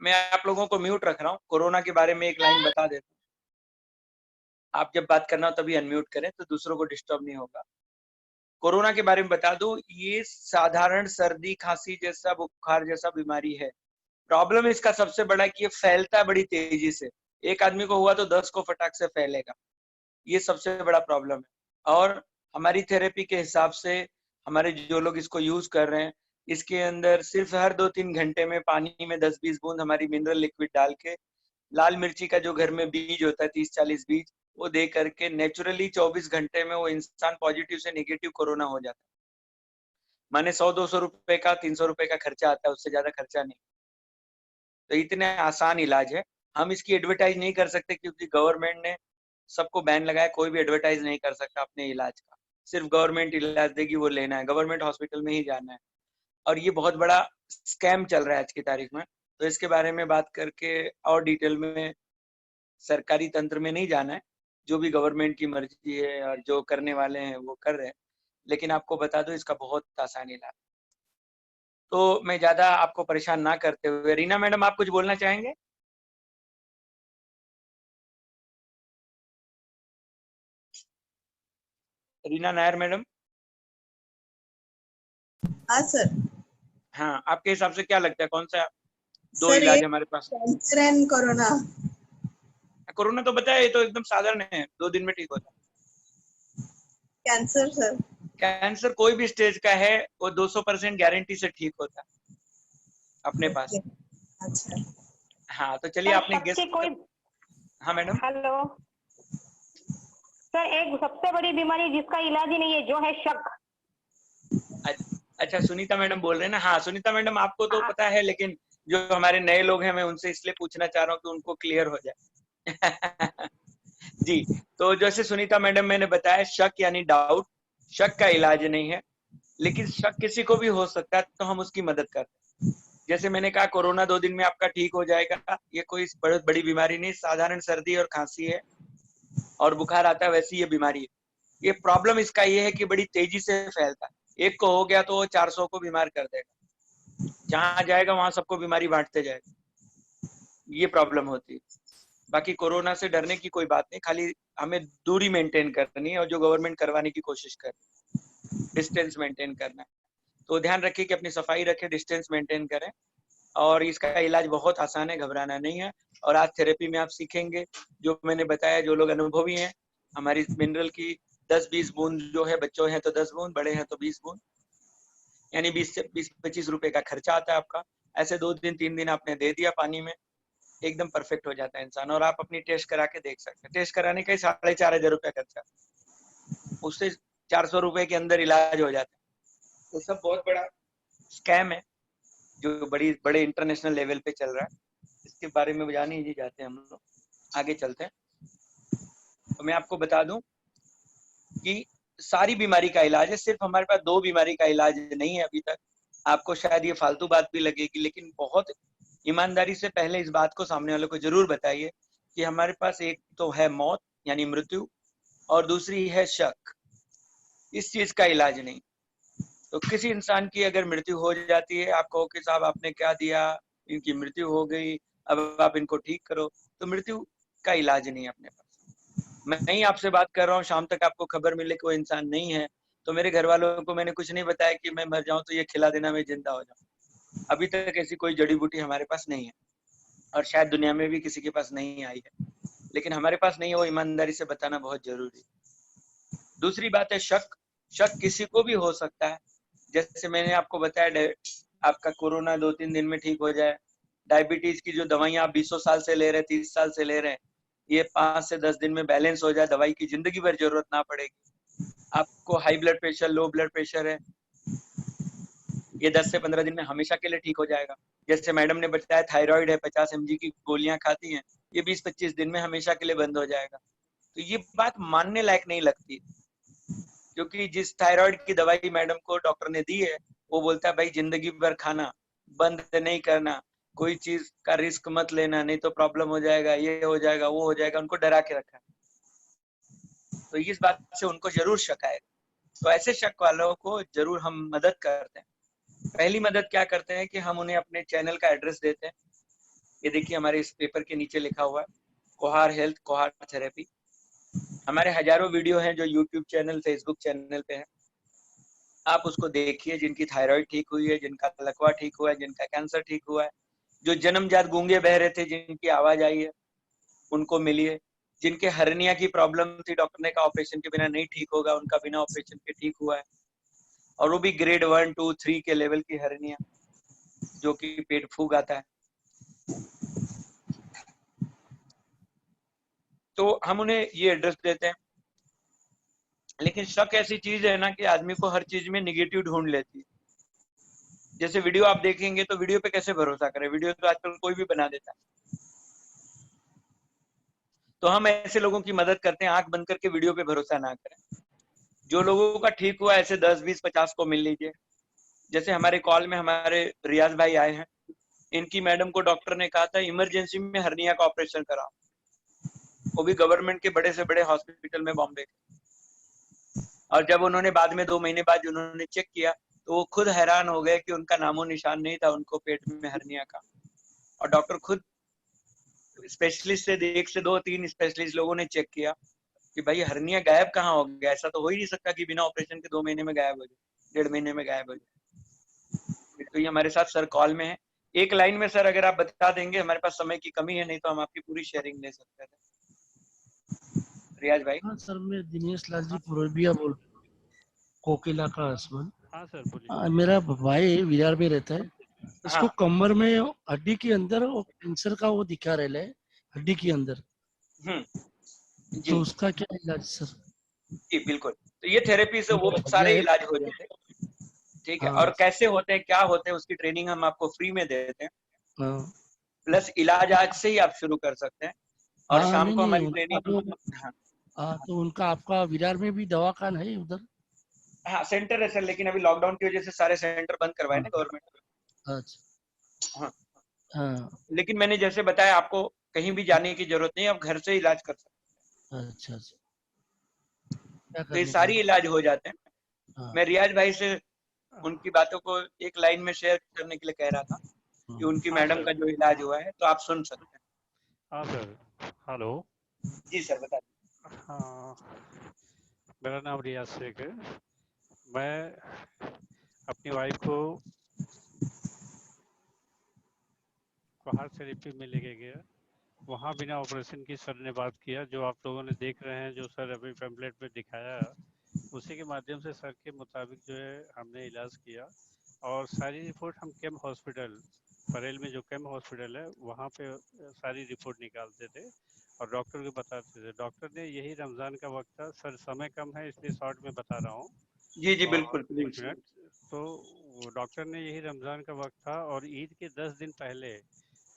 मैं आप लोगों को म्यूट रख रहा हूँ, कोरोना के बारे में एक लाइन बता देता हूँ। आप जब बात करना हो तभी अनम्यूट करें तो दूसरों को डिस्टर्ब नहीं होगा। कोरोना के बारे में बता दूं, ये साधारण सर्दी खांसी जैसा, बुखार जैसा बीमारी है। प्रॉब्लम इसका सबसे बड़ा है कि ये फैलता है बड़ी तेजी से, एक आदमी को हुआ तो 10 को फटाक से फैलेगा, ये सबसे बड़ा प्रॉब्लम है। और हमारी थेरेपी के हिसाब से हमारे जो लोग इसको यूज कर रहे हैं, इसके अंदर सिर्फ हर 2-3 घंटे में पानी में 10-20 बूंद हमारी मिनरल लिक्विड डाल के, लाल मिर्ची का जो घर में बीज होता है 30-40 बीज, वो दे करके नेचुरली 24 घंटे में वो इंसान पॉजिटिव से नेगेटिव कोरोना हो जाता है। माने 100-200 रुपए का, 300 रुपए का खर्चा आता है, उससे ज्यादा खर्चा नहीं। तो इतने आसान इलाज है। हम इसकी एडवर्टाइज नहीं कर सकते क्योंकि गवर्नमेंट ने सबको बैन लगाया, कोई भी एडवर्टाइज नहीं कर सकता अपने इलाज का, सिर्फ गवर्नमेंट इलाज देगी वो लेना है, गवर्नमेंट हॉस्पिटल में ही जाना है। और ये बहुत बड़ा स्कैम चल रहा है आज की तारीख में। तो इसके बारे में बात करके और डिटेल में सरकारी तंत्र में नहीं जाना है, जो भी गवर्नमेंट की मर्जी है और जो करने वाले हैं वो कर रहे हैं, लेकिन आपको बता दो इसका बहुत आसान इलाज। तो मैं ज्यादा आपको परेशान ना करते हुए, रीना मैडम आप कुछ बोलना चाहेंगे? रीना नायर मैडम। हाँ सर। हाँ, आपके हिसाब से क्या लगता है कौन सा 2 सर ये इलाज हमारे पास? Cancer and corona. कोरोना तो बताया, ये तो एकदम साधारण है, 2 दिन में ठीक होता है। Cancer sir. कैंसर कोई भी स्टेज का है वो 200% गारंटी से ठीक होता है अपने पास। ओके, अच्छा। हाँ तो चलिए आपने शक गेस। की कोई, हाँ मैडम। हेलो सर, एक सबसे बड़ी बीमारी जिसका इलाज ही नहीं है, जो है शक। अच्छा सुनीता मैडम बोल रहे हैं ना। हाँ सुनीता मैडम आपको तो हाँ। पता है, लेकिन जो हमारे नए लोग हैं मैं उनसे इसलिए पूछना चाह रहा हूँ कि उनको क्लियर हो जाए। जी, तो जैसे सुनीता मैडम मैंने बताया, शक यानी डाउट, शक का इलाज नहीं है, लेकिन शक किसी को भी हो सकता है तो हम उसकी मदद करते हैं। जैसे मैंने कहा कोरोना 2 दिन में आपका ठीक हो जाएगा, ये कोई बहुत बड़ी बीमारी नहीं, साधारण सर्दी और खांसी है और बुखार आता है, वैसी ये बीमारी है। ये प्रॉब्लम इसका ये है कि बड़ी तेजी से फैलता है, एक को हो गया तो वो 400 को बीमार कर देगा, जहां जाएगा वहां सबको बीमारी बांटते जाएगा, ये प्रॉब्लम होती है। बाकी कोरोना से डरने की कोई बात नहीं, खाली हमें दूरी मेंटेन करनी है और जो गवर्नमेंट करवाने की कोशिश कर, डिस्टेंस मेंटेन करना है। तो ध्यान रखिए कि अपनी सफाई रखें, डिस्टेंस मेंटेन करें, और इसका इलाज बहुत आसान है, घबराना नहीं है। और आज थेरेपी में आप सीखेंगे जो मैंने बताया, जो लोग अनुभवी हैं, हमारी मिनरल की 10-20 बूंद जो है, बच्चों हैं तो 10 बूंद, बड़े हैं तो 20 बूंद, यानी 20 से 20-25 रुपए का खर्चा आता है आपका। ऐसे 2 दिन 3 दिन आपने दे दिया पानी में, एकदम परफेक्ट हो जाता है इंसान। और आप अपनी टेस्ट करा के देख सकते हैं, टेस्ट कराने का ही 4,500 रुपया खर्चा, उससे 400 रुपए के अंदर इलाज हो जाता है। तो सब बहुत बड़ा स्कैम है जो बड़े इंटरनेशनल लेवल पे चल रहा है, इसके बारे में जान ही जाते हैं हम लोग। आगे चलते हैं। तो मैं आपको बता दूं कि सारी बीमारी का इलाज है, सिर्फ हमारे पास 2 बीमारी का इलाज नहीं है अभी तक। आपको शायद ये फालतू बात भी लगेगी, लेकिन बहुत ईमानदारी से पहले इस बात को सामने वालों को जरूर बताइए कि हमारे पास एक तो है मौत यानी मृत्यु, और दूसरी है शक। इस चीज का इलाज नहीं। तो किसी इंसान की अगर मृत्यु हो जाती है, आप कहो कि साहब आपने क्या दिया, इनकी मृत्यु हो गई, अब आप इनको ठीक करो, तो मृत्यु का इलाज नहीं है अपने पास। मैं ही आपसे बात कर रहा हूँ, शाम तक आपको खबर मिले कि वो इंसान नहीं है, तो मेरे घर वालों को मैंने कुछ नहीं बताया कि मैं मर जाऊं तो ये खिला देना मैं जिंदा हो जाऊं। अभी तक ऐसी कोई जड़ी बूटी हमारे पास नहीं है, और शायद दुनिया में भी किसी के पास नहीं आई है, लेकिन हमारे पास नहीं है, वो ईमानदारी से बताना बहुत जरूरी है। दूसरी बात है शक। शक किसी को भी हो सकता है, जैसे मैंने आपको बताया आपका कोरोना 2-3 दिन में ठीक हो जाए, डायबिटीज की जो दवाइयां आप 20 साल से ले रहे हैं, 30 साल से ले रहे हैं, ये 5 से 10 दिन में बैलेंस हो जाए, दवाई की जिंदगी भर जरूरत ना पड़ेगी। आपको high blood pressure, low blood pressure है, ये 10 से 15 दिन में हमेशा के लिए ठीक हो जाएगा। जैसे मैडम ने बताया थायराइड है, 50 mg की गोलियां खाती हैं, ये 20-25 दिन में हमेशा के लिए बंद हो जाएगा। तो ये बात मानने लायक नहीं लगती, क्योंकि जिस थायराइड की दवाई मैडम को डॉक्टर ने दी है, वो बोलता है भाई जिंदगी भर खाना, बंद नहीं करना, कोई चीज का रिस्क मत लेना, नहीं तो प्रॉब्लम हो जाएगा, ये हो जाएगा, वो हो जाएगा, उनको डरा के रखा है। तो इस बात से उनको जरूर शक आएगा। तो ऐसे शक वालों को जरूर हम मदद करते हैं। पहली मदद क्या करते हैं कि हम उन्हें अपने चैनल का एड्रेस देते हैं। ये देखिए हमारे इस पेपर के नीचे लिखा हुआ है, कोहार हेल्थ, कोहार थेरेपी। हमारे हजारों वीडियो हैं जो यूट्यूब चैनल, फेसबुक चैनल पे है, आप उसको देखिए। जिनकी थायराइड ठीक हुई है, जिनका लकवा ठीक हुआ है, जिनका कैंसर ठीक हुआ है, जो जन्मजात गूंगे बह रहे थे, जिनकी आवाज आई है, उनको मिलिए। जिनके हर्निया की प्रॉब्लम थी, डॉक्टर ने कहा ऑपरेशन के बिना नहीं ठीक होगा, उनका बिना ऑपरेशन के ठीक हुआ है, और वो भी ग्रेड 1, 2, 3 के लेवल की हर्निया, जो कि पेट फूक आता है। तो हम उन्हें ये एड्रेस देते हैं। लेकिन शक ऐसी चीज है ना कि आदमी को हर चीज में निगेटिव ढूंढ लेती है। जैसे वीडियो आप देखेंगे तो वीडियो पे कैसे भरोसा करें, वीडियो तो आजकल कोई भी बना देता है। तो हम ऐसे लोगों की मदद करते हैं, आंख बंद करके वीडियो पे भरोसा ना करें। जो लोगों का ठीक हुआ ऐसे 10, 20, 50 को मिल लीजिए। जैसे हमारे कॉल में हमारे रियाज भाई आए हैं, इनकी मैडम को डॉक्टर ने कहा था इमरजेंसी में हर्निया का ऑपरेशन कराओ, वो भी गवर्नमेंट के बड़े से बड़े हॉस्पिटल में बॉम्बे। और जब उन्होंने बाद में 2 महीने बाद उन्होंने चेक किया, तो वो खुद हैरान हो गए कि उनका नामो निशान नहीं था उनको पेट में हर्निया का। और डॉक्टर खुद स्पेशलिस्ट से 2-3 स्पेशलिस्ट लोगों ने चेक किया कि भाई हर्निया गायब कहाँ हो गया, ऐसा तो हो ही नहीं सकता कि बिना ऑपरेशन के 2 महीने में गायब हो जाए, 1.5 महीने में गायब हो जाए। तो ये हमारे साथ सर कॉल में है। एक लाइन में सर अगर आप बता देंगे, हमारे पास समय की कमी है, नहीं तो हम आपकी पूरी शेयरिंग ले सकते थे। रियाज भाई। हाँ सर, मैं दिनेश लाल जी पुरबिया बोल, कोकिला का हस्बैंड। हाँ सर बोलिए। मेरा भाई विरार में रहता है, उसको हाँ। कमर में हड्डी के अंदर वो कैंसर का वो दिखा रहे है हड्डी के अंदर, जी तो उसका क्या इलाज सर? जी बिल्कुल। तो ये थेरेपी से वो भैया सारे है। इलाज हो जाते हैं। ठीक है, हाँ और कैसे होते हैं, क्या होते हैं, उसकी ट्रेनिंग हम आपको फ्री में देते हैं। हाँ प्लस इलाज आज से ही आप शुरू कर सकते हैं। और हाँ, शाम नहीं को नहीं हमारी उनका ट्रेनिंग, तो हाँ हाँ, तो उनका आपका विरार में भी दवाखाना है उधर? हाँ सेंटर है सर, लेकिन अभी लॉकडाउन की वजह से सारे सेंटर बंद करवाए हाँ ना गवर्नमेंट। अच्छा हाँ, हाँ लेकिन मैंने जैसे बताया आपको कहीं भी जाने की जरूरत नहीं, आप घर से इलाज कर सकते अच्छा अच्छा, क्या हैं। तो ये करने का सारी है? इलाज हो जाते हैं। हाँ मैं रियाज भाई से उनकी बातों को एक लाइन में शेयर करने के लिए कह रहा था कि हाँ उनकी हाँ मैडम सर। का जो इलाज हुआ है, तो आप सुन सकते हैं। हाँ सर। हेलो। जी सर बता हाँ, मेरा नाम रियाज शेख है। मैं अपनी वाइफ को हार्ट थेरेपी में लेके गया, वहाँ बिना ऑपरेशन की सर ने बात किया, जो आप लोगों ने देख रहे हैं, जो सर अभी पैम्पलेट में दिखाया, उसी के माध्यम से सर के मुताबिक जो है हमने इलाज किया। और सारी रिपोर्ट हम केम हॉस्पिटल बरेल में, जो केम हॉस्पिटल है, वहाँ पे सारी रिपोर्ट निकालते थे और डॉक्टर को बताते थे। डॉक्टर ने यही रमज़ान का वक्त था सर, समय कम है इसलिए शॉर्ट में बता रहा हूँ जी जी और बिल्कुल कुछ प्लीज। मिनट। तो वो डॉक्टर ने यही रमज़ान का वक्त था और ईद के 10 दिन पहले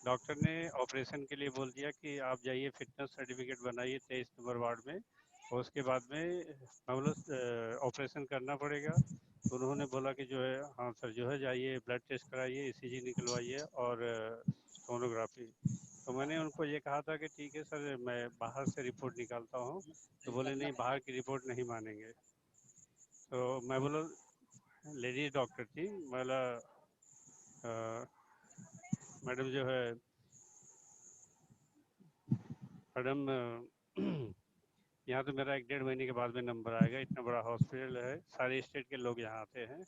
डॉक्टर ने ऑपरेशन के लिए बोल दिया कि आप जाइए फिटनेस सर्टिफिकेट बनाइए 23 नंबर वार्ड में, और उसके बाद में मतलब ऑपरेशन करना पड़ेगा। तो उन्होंने बोला कि जो है हाँ सर जो है जाइए ब्लड टेस्ट कराइए, ईसीजी निकलवाइए और सोनोग्राफी। तो मैंने उनको ये कहा था कि ठीक है सर, मैं बाहर से रिपोर्ट निकालता हूँ। तो बोले नहीं, बाहर की रिपोर्ट नहीं मानेंगे। तो मैं बोला, लेडीज डॉक्टर थी, बोला मैडम जो है मैडम यहाँ तो मेरा 1-1.5 महीने के बाद में नंबर आएगा, इतना बड़ा हॉस्पिटल है, सारे स्टेट के लोग यहाँ आते हैं।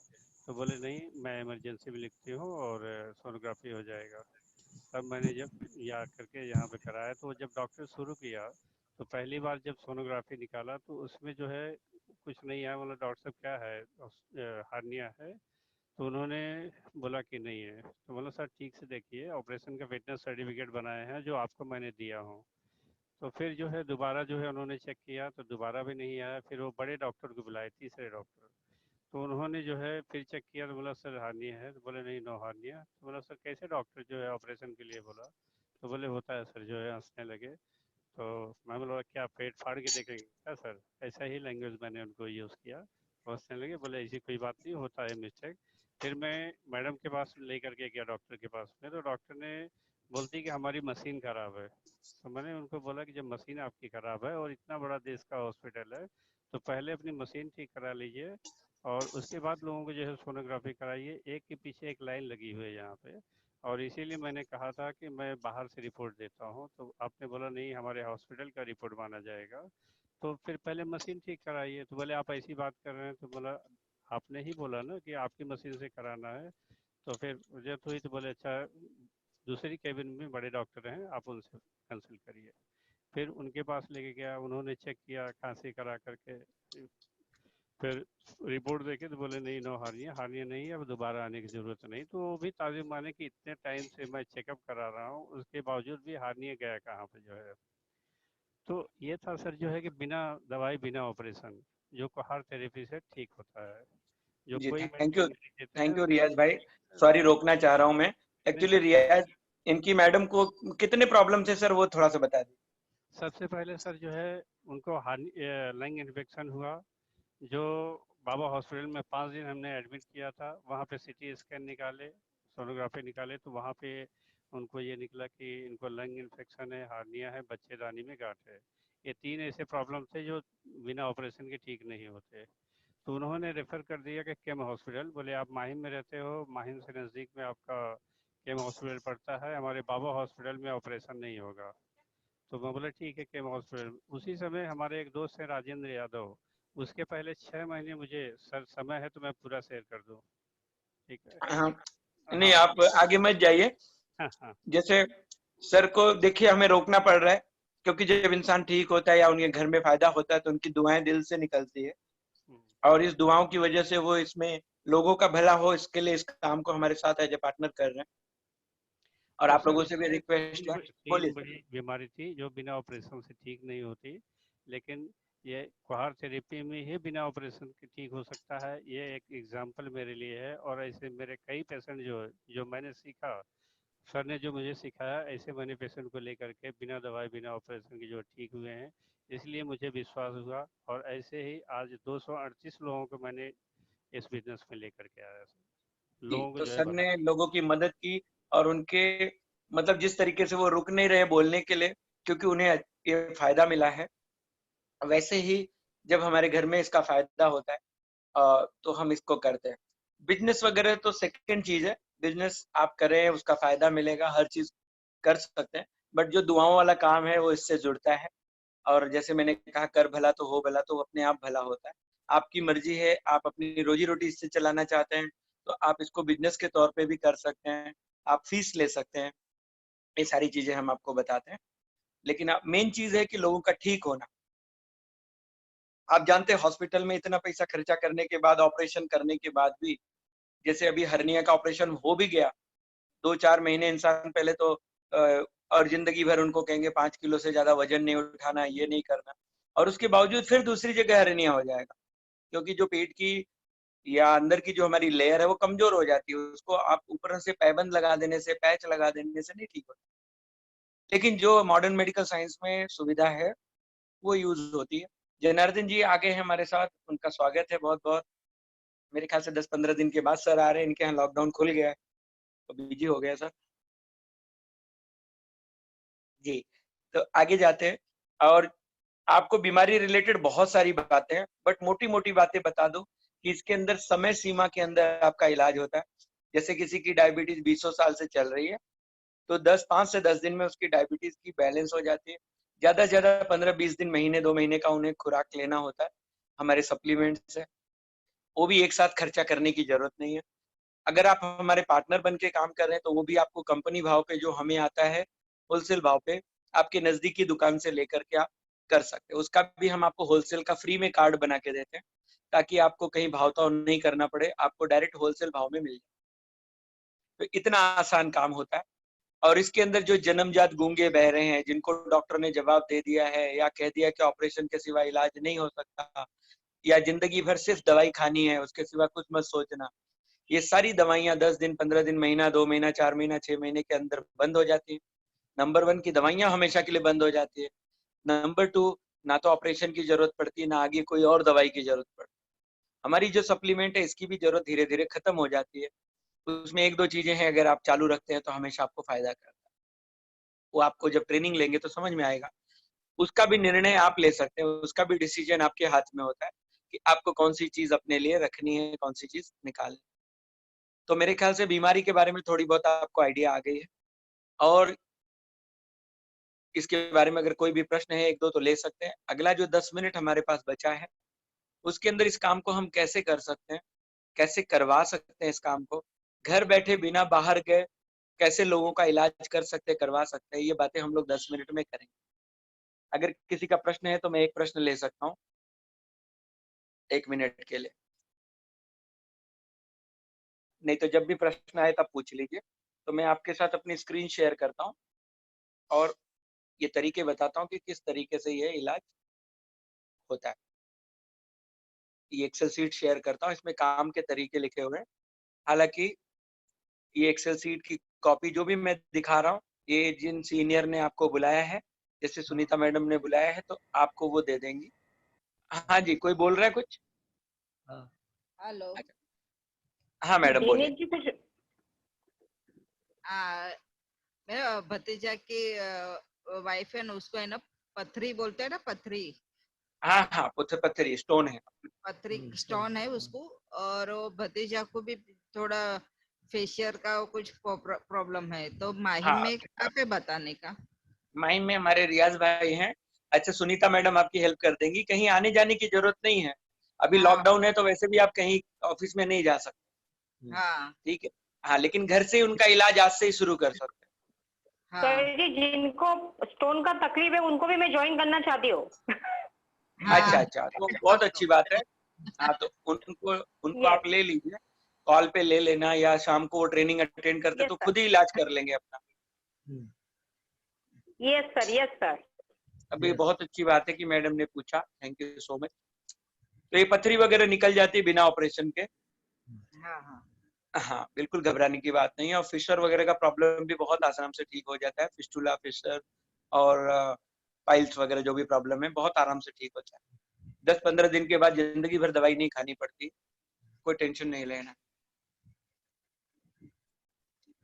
तो बोले नहीं, मैं इमरजेंसी में लिखती हूँ और सोनोग्राफी हो जाएगा। तब मैंने जब यहाँ करके यहाँ पे कराया, तो जब डॉक्टर शुरू किया तो पहली बार जब सोनोग्राफी निकाला तो उसमें जो है कुछ नहीं है। बोला डॉक्टर साहब क्या है, हार्निया है? तो उन्होंने बोला कि नहीं है। तो बोला सर ठीक से देखिए, ऑपरेशन का फिटनेस सर्टिफिकेट बनाए हैं जो आपको मैंने दिया हूँ। तो फिर जो है दोबारा जो है उन्होंने चेक किया तो दोबारा भी नहीं आया। फिर वो बड़े डॉक्टर को बुलाए, तीसरे डॉक्टर। तो उन्होंने जो है फिर चेक किया तो बोला सर हार्निया है। तो बोले नहीं, नो हार्निया। तो बोला सर कैसे डॉक्टर जो है ऑपरेशन के लिए बोला? तो बोले होता है सर, जो है हंसने लगे। तो मैं बोला क्या पेट फाड़ के देखेंगे क्या सर? ऐसा ही लैंग्वेज मैंने उनको यूज़ किया। वो हंसने लगे, बोले ऐसी कोई बात नहीं, होता है मिस्टेक। फिर मैं मैडम के पास लेकर के गया, डॉक्टर के पास में। तो डॉक्टर ने बोलती कि हमारी मशीन ख़राब है। तो मैंने उनको बोला कि जब मशीन आपकी ख़राब है और इतना बड़ा देश का हॉस्पिटल है, तो पहले अपनी मशीन ठीक करा लीजिए और उसके बाद लोगों को जो है सोनोग्राफी कराइए। एक के पीछे एक लाइन लगी हुई है यहाँ पे। और इसीलिए मैंने कहा था कि मैं बाहर से रिपोर्ट देता हूँ। तो आपने बोला नहीं, हमारे हॉस्पिटल का रिपोर्ट माना जाएगा। तो फिर पहले मशीन ठीक कराइए। तो बोले आप ऐसी बात कर रहे हैं? तो बोला आपने ही बोला ना कि आपकी मशीन से कराना है। तो फिर मुझे तो ही, तो बोले अच्छा दूसरी केबिन में बड़े डॉक्टर हैं, आप उनसे कंसल्ट करिए। फिर उनके पास लेके गया, उन्होंने चेक किया खांसी करा करके। फिर रिपोर्ट देखे तो बोले नहीं, नो हार्निया, हार्निया नहीं है, अब दोबारा आने की ज़रूरत नहीं। तो वो भी ताज़ुब माने कि इतने टाइम से मैं चेकअप करा रहा हूँ, उसके बावजूद भी हार्निया गया कहाँ पे जो है। तो ये था सर जो है कि बिना दवाई बिना ऑपरेशन जो हार्ट थेरेपी से ठीक होता है, जो जी कोई थैंक यू, मेडिसिन नहीं देते हैं थैंक यू वो रियाज भाई। नहीं सॉरी रोकना चाह रहा हूँ मैं। नहीं एक्चुअली सर। रियाज, इनकी मैडम को कितने प्रॉब्लम थे सर, वो थोड़ा सा बता दीजिए। सबसे पहले सर जो है उनको लंग इन्फेक्शन हुआ, जो बाबा हॉस्पिटल में 5 दिन हमने एडमिट किया था। वहाँ पे सीटी स्कैन निकाले, सोनोग्राफी निकाले, तो वहाँ पे उनको ये निकला कि इनको लंग इन्फेक्शन है, हार्निया है, बच्चेदानी में गांठ है। ये 3 ऐसे प्रॉब्लम थे जो बिना ऑपरेशन के ठीक नहीं होते। तो उन्होंने रेफ़र कर दिया कि केम हॉस्पिटल। बोले आप माहिम में रहते हो, माहिम से नज़दीक में आपका केम हॉस्पिटल पड़ता है, हमारे बाबा हॉस्पिटल में ऑपरेशन नहीं होगा। तो मैं बोला ठीक है केम हॉस्पिटल। उसी समय हमारे एक दोस्त है राजेंद्र यादव, उसके पहले 6 महीने मुझे सर समय है तो मैं पूरा शेयर कर दूं, ठीक है? हाँ, नहीं हाँ आप आगे मत जाइए। हाँ हाँ। जैसे सर को देखिए हमें रोकना पड़ रहा है, क्योंकि जब इंसान ठीक होता है या उनके घर में फायदा होता है तो उनकी दुआएं दिल से निकलती है, हम्म, और इस दुआओं की वजह से वो इसमें लोगों का भला हो, इसके लिए इस काम को हमारे साथ एज ए पार्टनर कर रहे हैं। और तो आप सर, लोगों से भी रिक्वेस्ट है, बोलिए तीन सर। बड़ी बीमारी थी जो बिना ऑपरेशन से ठीक नहीं होती, लेकिन ये क्वार थेरेपी में ही बिना ऑपरेशन के ठीक हो सकता है। ये एक एग्जाम्पल मेरे लिए है, और ऐसे मेरे कई पेशेंट जो मैंने सीखा, सर ने जो मुझे सिखाया, ऐसे मैंने पेशेंट को लेकर के बिना दवाई बिना ऑपरेशन के जो ठीक हुए हैं। इसलिए मुझे विश्वास हुआ, और ऐसे ही आज 238 लोगों को मैंने इस बिजनेस में लेकर के आया सर। जी, लोगों को तो जो है सर ने लोगों की मदद की, और उनके मतलब जिस तरीके से वो रुक नहीं रहे बोलने के लिए, क्योंकि उन्हें ये फायदा मिला है, वैसे ही जब हमारे घर में इसका फायदा होता है तो हम इसको करते हैं। बिजनेस वगैरह तो सेकंड चीज है, बिजनेस आप करें उसका फायदा मिलेगा, हर चीज कर सकते हैं, बट जो दुआओं वाला काम है वो इससे जुड़ता है। और जैसे मैंने कहा, कर भला तो हो भला, तो अपने आप भला होता है। आपकी मर्जी है, आप अपनी रोजी रोटी इससे चलाना चाहते हैं तो आप इसको बिजनेस के तौर पे भी कर सकते हैं, आप फीस ले सकते हैं, ये सारी चीजें हम आपको बताते हैं। लेकिन मेन चीज है कि लोगों का ठीक होना। आप जानते हैं हॉस्पिटल में इतना पैसा खर्चा करने के बाद, ऑपरेशन करने के बाद भी, जैसे अभी हर्निया का ऑपरेशन हो भी गया, 2-4 महीने इंसान पहले तो और जिंदगी भर उनको कहेंगे 5 किलो से ज्यादा वजन नहीं उठाना, ये नहीं करना, और उसके बावजूद फिर दूसरी जगह हर्निया हो जाएगा, क्योंकि जो पेट की या अंदर की जो हमारी लेयर है वो कमजोर हो जाती है, उसको आप ऊपर से पैबंद लगा देने से, पैच लगा देने से नहीं ठीक होता। लेकिन जो मॉडर्न मेडिकल साइंस में सुविधा है वो यूज होती है। जनार्दन जी आगे हैं हमारे साथ, उनका स्वागत है बहुत बहुत। मेरे ख्याल से 10-15 दिन के बाद सर आ रहे हैं, इनके यहाँ लॉकडाउन खुल गया है तो बिजी हो गया सर जी। तो आगे जाते हैं, और आपको बीमारी रिलेटेड बहुत सारी बातें हैं, बट मोटी मोटी बातें बता दो कि इसके अंदर समय सीमा के अंदर आपका इलाज होता है। जैसे किसी की डायबिटीज 20 साल से चल रही है तो 5 से 10 दिन में उसकी डायबिटीज की बैलेंस हो जाती है। ज्यादा से ज्यादा 15-20 दिन, महीने 2 महीने का उन्हें खुराक लेना होता है, हमारे सप्लीमेंट्स है, वो भी एक साथ खर्चा करने की जरूरत नहीं है। अगर आप हमारे पार्टनर बन के काम कर रहे हैं तो वो भी आपको कंपनी भाव पे जो हमें आता है, होलसेल भाव पे आपके नजदीकी दुकान से लेकर के आप कर सकते हैं। उसका भी हम आपको होलसेल का फ्री में कार्ड बना के देते हैं, ताकि आपको कहीं भाव-ताव नहीं करना पड़े, आपको डायरेक्ट होलसेल भाव में मिल जाए। तो इतना आसान काम होता है। और इसके अंदर जो जन्मजात गूंगे बह रहे हैं, जिनको डॉक्टर ने जवाब दे दिया है या कह दिया कि ऑपरेशन के सिवा इलाज नहीं हो सकता, या जिंदगी भर सिर्फ दवाई खानी है, उसके सिवा कुछ मत सोचना, ये सारी दवाइयां 10 दिन, 15 दिन, महीना, 2 महीना, 4 महीना, 6 महीने के अंदर बंद हो जाती है। नंबर 1 की दवाइयां हमेशा के लिए बंद हो जाती है। नंबर 2, ना तो ऑपरेशन की जरूरत पड़ती है, ना आगे कोई और दवाई की जरूरत पड़ती है। हमारी जो सप्लीमेंट है इसकी भी जरूरत धीरे धीरे खत्म हो जाती है। उसमें 1-2 चीजें हैं, अगर आप चालू रखते हैं तो हमेशा आपको फायदा करता है। वो आपको जब ट्रेनिंग लेंगे तो समझ में आएगा। उसका भी निर्णय आप ले सकते हैं, उसका भी डिसीजन आपके हाथ में होता है कि आपको कौन सी चीज अपने लिए रखनी है, कौन सी चीज निकालनी। तो मेरे ख्याल से बीमारी के बारे में थोड़ी बहुत आपको आइडिया आ गई है, और इसके बारे में अगर कोई भी प्रश्न है 1-2 तो ले सकते हैं। अगला जो 10 मिनट हमारे पास बचा है, उसके अंदर इस काम को हम कैसे कर सकते हैं, कैसे करवा सकते हैं इस काम को, घर बैठे बिना बाहर गए कैसे लोगों का इलाज कर सकते हैं, करवा सकते हैं, ये बातें हम लोग 10 मिनट में करेंगे। अगर किसी का प्रश्न है तो मैं एक प्रश्न ले सकता हूँ 1 मिनट के लिए, नहीं तो जब भी प्रश्न आए तब पूछ लीजिए। तो मैं आपके साथ अपनी स्क्रीन शेयर करता हूँ और ये तरीके बताता हूँ कि किस तरीके से ये इलाज होता है। ये एक्सेल शीट शेयर करता हूँ, इसमें काम के तरीके लिखे हुए हैं। हालांकि ये एक्सेल शीट की कॉपी जो भी मैं दिखा रहा हूँ, ये जिन सीनियर ने आपको बुलाया है, जैसे सुनीता मैडम ने बुलाया है, तो आपको वो दे देंगी। हाँ जी, कोई बोल रहा है कुछ? हेलो। हाँ मैडम बोलिए। दिनेश जी कुछ मेरा भतीजा की वाइफ है ना, उसको है ना पथरी बोलते हैं ना, पथरी हाँ हाँ, पत्थरी स्टोन है। पथरी स्टोन है उसको, और वो भतीजा को भी थोड़ा फेशियल का कुछ प्रॉब्लम है, तो माहिम हाँ, में कहाँ पे बताने का? माइन में हमारे रियाज भाई हैं। अच्छा, सुनीता मैडम आपकी हेल्प कर देंगी, कहीं आने जाने की जरूरत नहीं है। अभी हाँ लॉकडाउन है तो वैसे भी आप कहीं ऑफिस में नहीं जा सकते, हाँ ठीक है। हाँ, लेकिन घर से ही उनका इलाज आज से ही शुरू कर सकते हैं। हाँ सर जी, जिनको स्टोन का तकलीफ है उनको भी मैं ज्वाइन करना चाहती हूँ। हाँ अच्छा अच्छा, तो बहुत अच्छी बात है। हाँ, तो उनको उनको यस। आप ले लीजिए। कॉल पे ले लेना, या शाम को वो ट्रेनिंग अटेंड करते Yes, तो sir. खुद ही इलाज कर लेंगे अपना। Yes sir, yes sir. अभी Yes. बहुत अच्छी बात है कि मैडम ने पूछा, थैंक यू सो मच। तो ये पथरी वगैरह निकल जाती है बिना ऑपरेशन के। हाँ हाँ हाँ, बिल्कुल घबराने की बात नहीं है। और फिशर वगैरह का प्रॉब्लम भी बहुत आराम से ठीक हो जाता है। फिस्टुला, फिशर और पाइल्स वगैरह जो भी प्रॉब्लम है बहुत आराम से ठीक होता है। 10-15 दिन के बाद जिंदगी भर दवाई नहीं खानी पड़ती, कोई टेंशन नहीं लेना।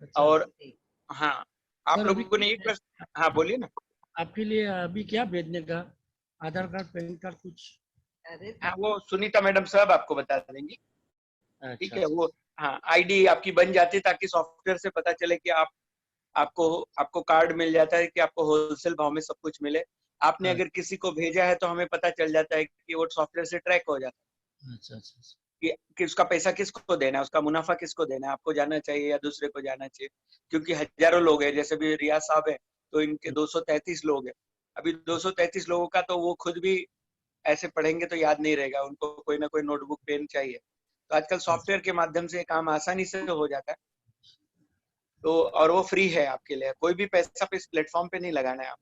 अच्छा और हाँ, आप सर, अभी लोगों ने एक प्रश्न, हाँ बोलिए ना। आपके लिए अभी क्या भेजने का? आधार कार्ड, पैन कार्ड कुछ? अरे हाँ, वो सुनीता मैडम सब आपको बता देंगी, ठीक अच्छा है। वो हाँ, आईडी आपकी बन जाती है ताकि सॉफ्टवेयर से पता चले कि आपको आपको कार्ड मिल जाता है कि आपको होलसेल भाव में सब कुछ मिले। आपने हाँ। अगर किसी को भेजा है तो हमें पता चल जाता है कि वो सॉफ्टवेयर से ट्रैक हो जाता है अच्छा अच्छा अच्छा। कि उसका पैसा किसको देना है, उसका मुनाफा किसको देना है, आपको जाना चाहिए या दूसरे को जाना चाहिए। क्योंकि हजारों लोग हैं, जैसे भी रियाज साहब है तो इनके 233 लोग हैं। अभी 233 लोगों का तो वो खुद भी ऐसे पढ़ेंगे तो याद नहीं रहेगा, उनको कोई ना कोई नोटबुक पेन चाहिए। तो आजकल सॉफ्टवेयर के माध्यम से काम आसानी से हो जाता है। तो और वो फ्री है आपके लिए, कोई भी पैसा पे इस प्लेटफॉर्म पे नहीं लगाना है। आप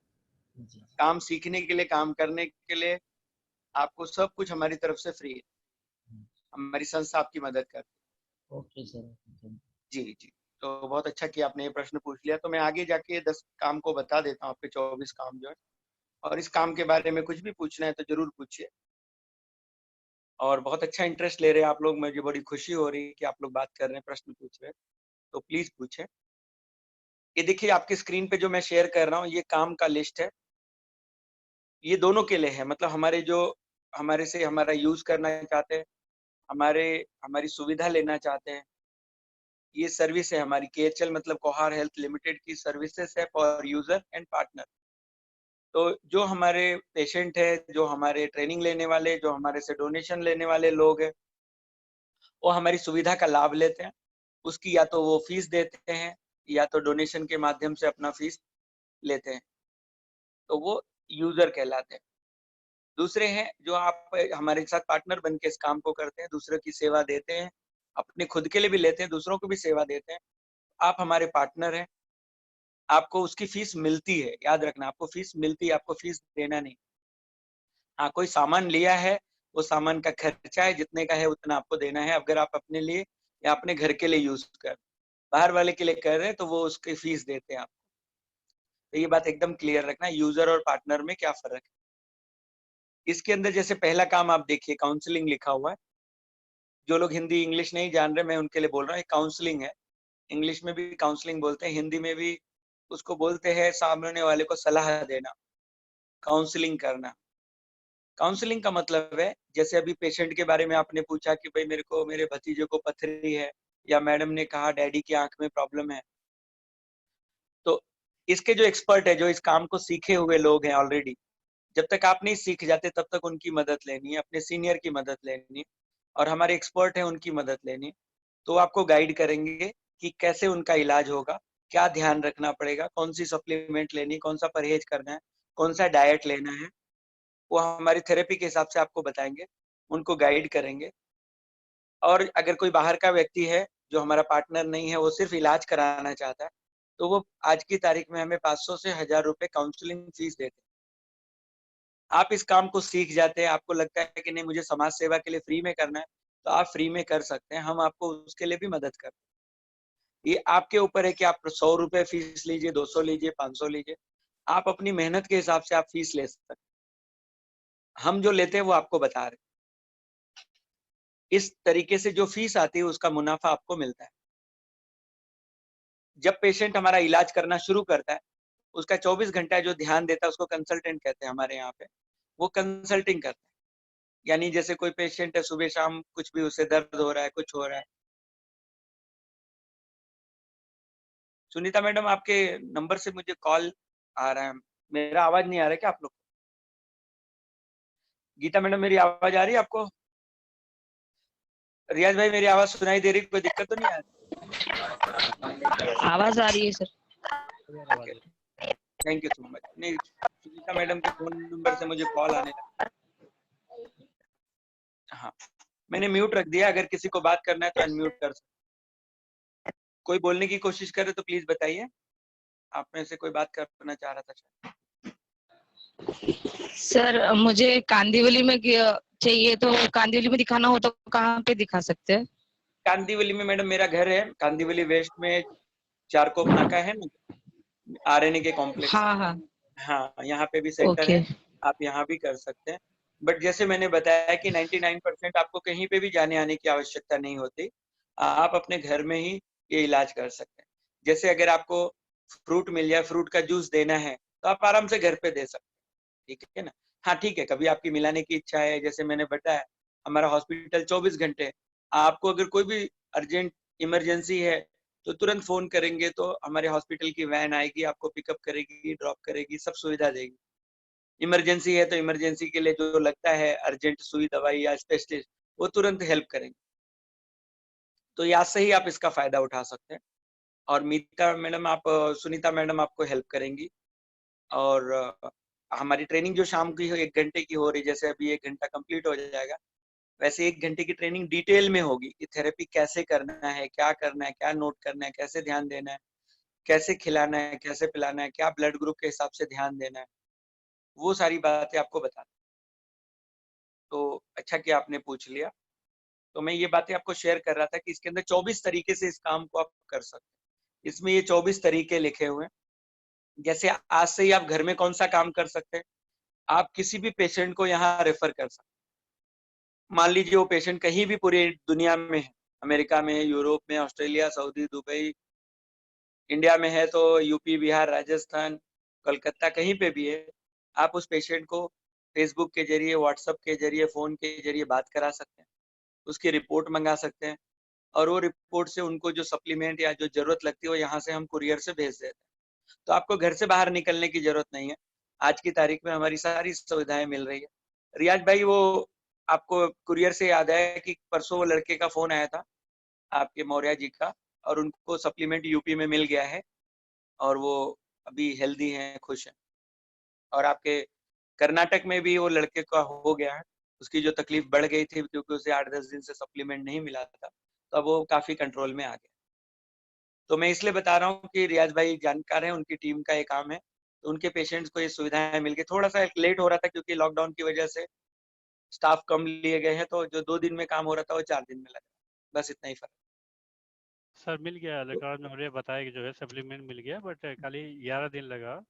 अच्छा। काम सीखने के लिए, काम करने के लिए आपको सब कुछ हमारी तरफ से फ्री है। हमारी संस्था आपकी मदद करती ओके सर। है। जी जी, तो बहुत अच्छा कि आपने ये प्रश्न पूछ लिया। तो मैं आगे जाके 10 काम को बता देता हूँ, आपके 24 काम जो है। और इस काम के बारे में कुछ भी पूछना है तो जरूर पूछिए। और बहुत अच्छा इंटरेस्ट ले रहे हैं आप लोग, मुझे बड़ी खुशी हो रही है कि आप लोग बात कर रहे हैं, प्रश्न पूछ रहे हैं, तो प्लीज पूछें। ये देखिए आपकी स्क्रीन पे जो मैं शेयर कर रहा हूँ, ये काम का लिस्ट है। ये दोनों के लिए है, मतलब हमारे जो हमारे से हमारा यूज करना चाहते हैं, हमारी सुविधा लेना चाहते हैं, ये सर्विस है हमारी KHL मतलब कोहार हेल्थ लिमिटेड की सर्विसेज है फॉर यूजर एंड पार्टनर। तो जो हमारे पेशेंट है, जो हमारे ट्रेनिंग लेने वाले, जो हमारे से डोनेशन लेने वाले लोग हैं, वो हमारी सुविधा का लाभ लेते हैं। उसकी या तो वो फीस देते हैं या तो डोनेशन के माध्यम से अपना फीस लेते हैं, तो वो यूजर कहलाते हैं। दूसरे हैं जो आप हमारे साथ पार्टनर बन के इस काम को करते हैं, दूसरों की सेवा देते हैं, अपने खुद के लिए भी लेते हैं, दूसरों को भी सेवा देते हैं। आप हमारे पार्टनर हैं, आपको उसकी फीस मिलती है, याद रखना, आपको फीस मिलती है, आपको फीस देना नहीं। हाँ, कोई सामान लिया है, वो सामान का खर्चा है, जितने का है उतना आपको देना है। अगर आप अपने लिए या अपने घर के लिए यूज कर, बाहर वाले के लिए कर रहे हैं तो वो उसकी फीस देते हैं आप। तो ये बात एकदम क्लियर रखना, यूजर और पार्टनर में क्या फर्क है। इसके अंदर जैसे पहला काम आप देखिए, काउंसलिंग लिखा हुआ है। जो लोग हिंदी इंग्लिश नहीं जान रहे, मैं उनके लिए बोल रहा हूँ, काउंसलिंग है। इंग्लिश में भी काउंसलिंग बोलते हैं, हिंदी में भी उसको बोलते हैं सामने वाले को सलाह देना, काउंसलिंग करना। काउंसलिंग का मतलब है, जैसे अभी पेशेंट के बारे में आपने पूछा कि भाई मेरे भतीजे को पथरी है, या मैडम ने कहा डैडी की आंख में प्रॉब्लम है। तो इसके जो एक्सपर्ट है, जो इस काम को सीखे हुए लोग हैं ऑलरेडी, जब तक आप नहीं सीख जाते तब तक उनकी मदद लेनी है, अपने सीनियर की मदद लेनी है, और हमारे एक्सपर्ट हैं उनकी मदद लेनी है। तो आपको गाइड करेंगे कि कैसे उनका इलाज होगा, क्या ध्यान रखना पड़ेगा, कौन सी सप्लीमेंट लेनी, कौन सा परहेज करना है, कौन सा डाइट लेना है, वो हमारी थेरेपी के हिसाब से आपको बताएंगे, उनको गाइड करेंगे। और अगर कोई बाहर का व्यक्ति है जो हमारा पार्टनर नहीं है, वो सिर्फ इलाज कराना चाहता है, तो वो आज की तारीख में हमें 500 से 1000 रुपए काउंसलिंग फीस देते हैं। आप इस काम को सीख जाते हैं, आपको लगता है कि नहीं मुझे समाज सेवा के लिए फ्री में करना है, तो आप फ्री में कर सकते हैं, हम आपको उसके लिए भी मदद करते हैं। ये आपके ऊपर है कि आप 100 रुपए फीस लीजिए, 200 लीजिए, 500 लीजिए, आप अपनी मेहनत के हिसाब से आप फीस ले सकते हैं। हम जो लेते हैं वो आपको बता रहे हैं। इस तरीके से जो फीस आती है उसका मुनाफा आपको मिलता है। जब पेशेंट हमारा इलाज करना शुरू करता है, उसका 24 घंटा जो ध्यान देता है उसको कंसल्टेंट कहते हैं हमारे यहाँ पे, वो कंसल्टिंग करता है। यानी जैसे कोई पेशेंट है, सुबह शाम कुछ भी उसे दर्द हो रहा है, कुछ हो रहा है। सुनीता मैडम, आपके नंबर से मुझे कॉल आ रहा है, मेरा आवाज नहीं आ रहा है क्या आप लोग? गीता मैडम, मेरी आवाज आ रही है आपको? रियाज भाई, मेरी आवाज सुनाई दे रही, कोई दिक्कत तो नहीं आ रही? आवाज आ रही है sir. Thank you so much. नहीं, सुनीता मैडम के फोन नंबर से मुझे कॉल आने लगा। हाँ, मैंने म्यूट रख दिया, अगर किसी को बात करना है तो अनम्यूट कर सकते। कोई बोलने की कोशिश करे तो प्लीज बताइए। आप में से कोई बात करना चाह रहा था शायद। सर मुझे कांदिवली में चाहिए, तो कांदिवली में दिखाना हो तो कहाँ पे दिखा सकते हैं? कांदिवली में मैडम मेरा घर है, कांदिवली वेस्ट में चारकोप नाका है ना, आरएनए के कॉम्प्लेक्स। हाँ हाँ। हाँ, यहाँ पे भी सेंटर ओके। है, आप यहाँ भी कर सकते हैं। बट जैसे मैंने बताया कि 99% आपको कहीं पे भी जाने आने की आवश्यकता नहीं होती, आप अपने घर में ही ये इलाज कर सकते हैं। जैसे अगर आपको फ्रूट मिल जाए, फ्रूट का जूस देना है तो आप आराम से घर पे दे सकते हैं, ठीक है ना। हाँ ठीक है, कभी आपकी मिलाने की इच्छा है, जैसे मैंने बताया हमारा हॉस्पिटल 24 घंटे है, आपको अगर कोई भी अर्जेंट इमरजेंसी है तो तुरंत फोन करेंगे तो हमारे हॉस्पिटल की वैन आएगी, आपको पिकअप करेगी, ड्रॉप करेगी, सब सुविधा देगी। इमरजेंसी है तो इमरजेंसी के लिए जो लगता है अर्जेंट सुई दवाई या स्पेशलिस्ट, वो तुरंत हेल्प करेंगे। तो यहाँ से ही आप इसका फायदा उठा सकते हैं। और मीता मैडम आप सुनीता मैडम आपको हेल्प करेंगी। और हमारी ट्रेनिंग जो शाम की 1 घंटे की हो रही, जैसे अभी 1 घंटा कंप्लीट हो जाएगा, वैसे 1 घंटे की ट्रेनिंग डिटेल में होगी कि थेरेपी कैसे करना है, क्या नोट करना है, कैसे ध्यान देना है, कैसे खिलाना है, कैसे पिलाना है, क्या ब्लड ग्रुप के हिसाब से ध्यान देना है, वो सारी बातें आपको बता। तो अच्छा किया आपने पूछ लिया। तो मैं ये बातें आपको शेयर कर रहा था कि इसके अंदर 24 तरीके से इस काम को आप कर सकते हैं। इसमें ये 24 तरीके लिखे हुए हैं। जैसे आज से ही आप घर में कौन सा काम कर सकते हैं, आप किसी भी पेशेंट को यहाँ रेफर कर सकते हैं। मान लीजिए वो पेशेंट कहीं भी पूरी दुनिया में है, अमेरिका में, यूरोप में, ऑस्ट्रेलिया, सऊदी, दुबई, इंडिया में है तो यूपी, बिहार, राजस्थान, कलकत्ता, कहीं पे भी है, आप उस पेशेंट को फेसबुक के जरिए, व्हाट्सएप के जरिए, फोन के जरिए बात करा सकते हैं, उसकी रिपोर्ट मंगा सकते हैं, और वो रिपोर्ट से उनको जो सप्लीमेंट या जो जरूरत लगती है वो यहाँ से हम कुरियर से भेज देते हैं। तो आपको घर से बाहर निकलने की जरूरत नहीं है। आज की तारीख में हमारी सारी सुविधाएं मिल रही है। रियाज भाई, वो आपको कुरियर से याद है कि परसों वो लड़के का फोन आया था आपके मौर्य जी का, और उनको सप्लीमेंट यूपी में मिल गया है और वो अभी हेल्दी हैं, खुश हैं। और आपके कर्नाटक में भी वो लड़के का हो गया है, उसकी जो तकलीफ बढ़ गई थी क्योंकि उसे 8-10 दिन से सप्लीमेंट नहीं मिला था, तो अब वो काफी कंट्रोल में आ गया। तो मैं इसलिए बता रहा हूँ कि रियाज भाई जानकार हैं, उनकी टीम का ये काम है, तो उनके पेशेंट्स को ये सुविधाएं मिल गई। थोड़ा सा लेट हो रहा था क्योंकि लॉकडाउन की वजह से स्टाफ कम लिए गए हैं, तो जो 2 दिन में काम हो रहा था वो 4 दिन में लगा, बस इतना ही फर्क। सर मिल गया, इलेक्ट्रॉन में मुझे बताया कि जो है सप्लीमेंट मिल गया, बट खाली 11 दिन लगा।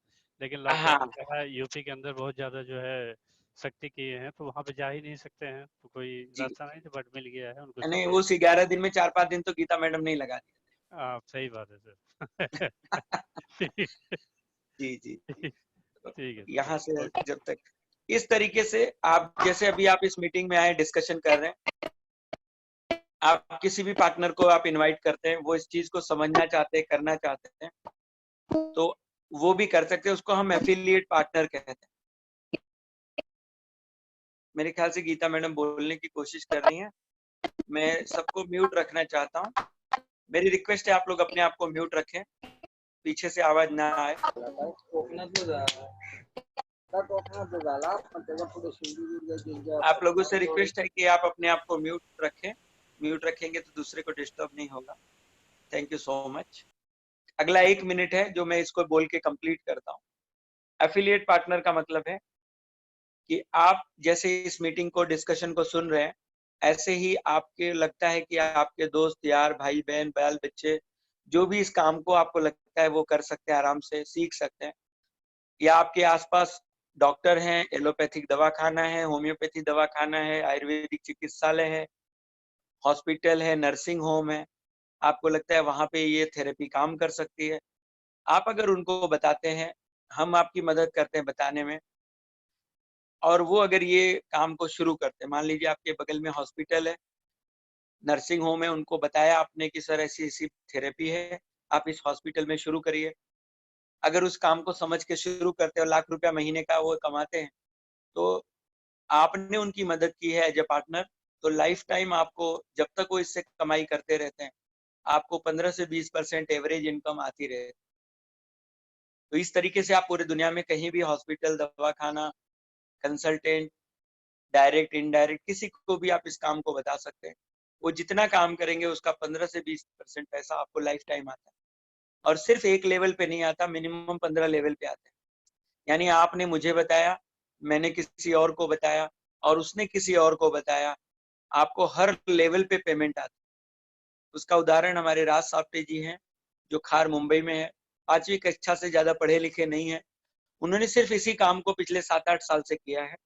लेकिन लॉकडाउन हाँ का यूपी के अंदर बहुत ज़्यादा जो है सख्ती किए हैं, तो वहाँ पे जा ही नहीं सकते हैं, तो कोई जी, रास्ता नहीं था, बट मिल गया है उनको नहीं सप्लीमेंट। उस 11 दिन में 4-5 दिन तो गीता मैडम ने ही लगा आप सही बात है सर। दिया। जी जी जी। ठीक है यहाँ से सर, ओके। जब तक इस तरीके से आप, जैसे अभी आप इस मीटिंग में आए, डिस्कशन कर रहे हैं, आप किसी भी पार्टनर को आप इनवाइट करते हैं, वो इस चीज को समझना चाहते हैं, करना चाहते हैं, तो वो भी कर सकते हैं। उसको हम एफिलिएट पार्टनर कहते हैं। मेरे ख्याल से गीता मैडम बोलने की कोशिश कर रही हैं। मैं सबको म्यूट रखना चाहता हूँ। मेरी रिक्वेस्ट है आप लोग अपने आप को म्यूट रखें, पीछे से आवाज ना आए। आप लोगों से रिक्वेस्ट है कि आप अपने आप को म्यूट रखें। म्यूट रखेंगे तो दूसरे को डिस्टर्ब नहीं होगा। Thank you so much. अगला 1 मिनट है जो मैं इसको बोल के कंप्लीट करता हूँ। एफिलिएट पार्टनर का मतलब है कि आप जैसे इस मीटिंग को, डिस्कशन को सुन रहे हैं, ऐसे ही आपके लगता है कि आपके दोस्त यार, भाई बहन, बाल बच्चे, जो भी इस काम को आपको लगता है वो कर सकते हैं, आराम से सीख सकते हैं। या आपके आसपास डॉक्टर हैं, एलोपैथिक दवाखाना है, होम्योपैथी दवाखाना है, आयुर्वेदिक चिकित्सालय है, हॉस्पिटल है, नर्सिंग होम है, आपको लगता है वहां पे ये थेरेपी काम कर सकती है, आप अगर उनको बताते हैं, हम आपकी मदद करते हैं बताने में, और वो अगर ये काम को शुरू करते हैं, मान लीजिए आपके बगल में हॉस्पिटल है, नर्सिंग होम है, उनको बताया आपने कि सर ऐसी ऐसी थेरेपी है, आप इस हॉस्पिटल में शुरू करिए। अगर उस काम को समझ के शुरू करते हैं और लाख रुपया महीने का वो कमाते हैं, तो आपने उनकी मदद की है एज ए पार्टनर, तो लाइफ टाइम आपको, जब तक वो इससे कमाई करते रहते हैं, आपको 15 से 20% एवरेज इनकम आती रहे। तो इस तरीके से आप पूरी दुनिया में कहीं भी हॉस्पिटल, दवाखाना, कंसल्टेंट, डायरेक्ट इनडायरेक्ट, किसी को भी आप इस काम को बता सकते हैं। वो जितना काम करेंगे उसका 15 से 20% पैसा आपको लाइफ टाइम आता है, और सिर्फ एक लेवल पे नहीं आता, मिनिमम 15 लेवल पे आता है। यानी आपने मुझे बताया, मैंने किसी और को बताया, और उसने किसी और को बताया, आपको हर लेवल पे पेमेंट आता है। उसका उदाहरण हमारे राज साप्टे जी हैं, जो खार मुंबई में है, 5वीं कक्षा से ज्यादा पढ़े लिखे नहीं है। उन्होंने सिर्फ इसी काम को पिछले 7-8 साल से किया है,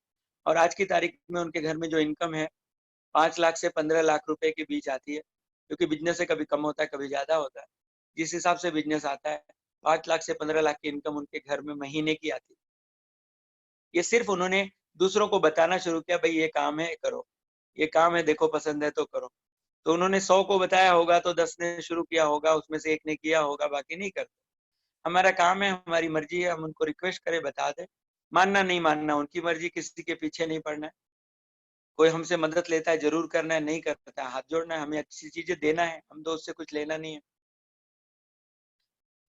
और आज की तारीख में उनके घर में जो इनकम है 5 लाख से 15 लाख रुपए के बीच आती है, क्योंकि बिजनेस से कभी कम होता है, कभी ज्यादा होता है। जिस हिसाब से बिजनेस आता है, 5 लाख से 15 लाख की इनकम उनके घर में महीने की आती है। ये सिर्फ उन्होंने दूसरों को बताना शुरू किया, भाई ये काम है करो, ये काम है देखो पसंद है तो करो। तो उन्होंने 100 को बताया होगा तो 10 ने शुरू किया होगा, उसमें से एक ने किया होगा, बाकी नहीं करते। हमारा काम है, हमारी मर्जी है, हम उनको रिक्वेस्ट करें बता दें, मानना नहीं मानना उनकी मर्जी, किसी के पीछे नहीं पड़ना है। कोई हमसे मदद लेता है जरूर करना है, नहीं करता है हाथ जोड़ना है, हमें अच्छी चीजें देना है, हम तो उससे कुछ लेना नहीं है।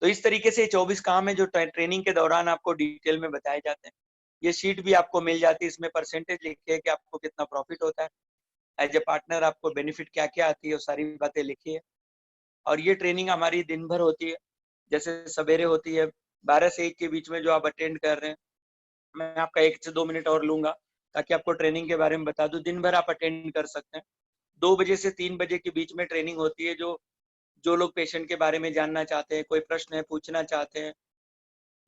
तो इस तरीके से 24 काम है जो ट्रेनिंग के दौरान आपको डिटेल में बताए जाते हैं। ये शीट भी आपको मिल जाती है, इसमें परसेंटेज लिखी है कि आपको कितना प्रॉफिट होता है, एज ए पार्टनर आपको बेनिफिट क्या क्या आती है, वो सारी बातें लिखी है। और ये ट्रेनिंग हमारी दिन भर होती है, जैसे सवेरे होती है 12 से 1 के बीच में जो आप अटेंड कर रहे हैं, मैं आपका 1 से 2 मिनट और लूंगा ताकि आपको ट्रेनिंग के बारे में बता दूं। दिन भर आप अटेंड कर सकते हैं। 2 बजे से 3 बजे के बीच में ट्रेनिंग होती है, जो लोग पेशेंट के बारे में जानना चाहते हैं, कोई प्रश्न है पूछना चाहते हैं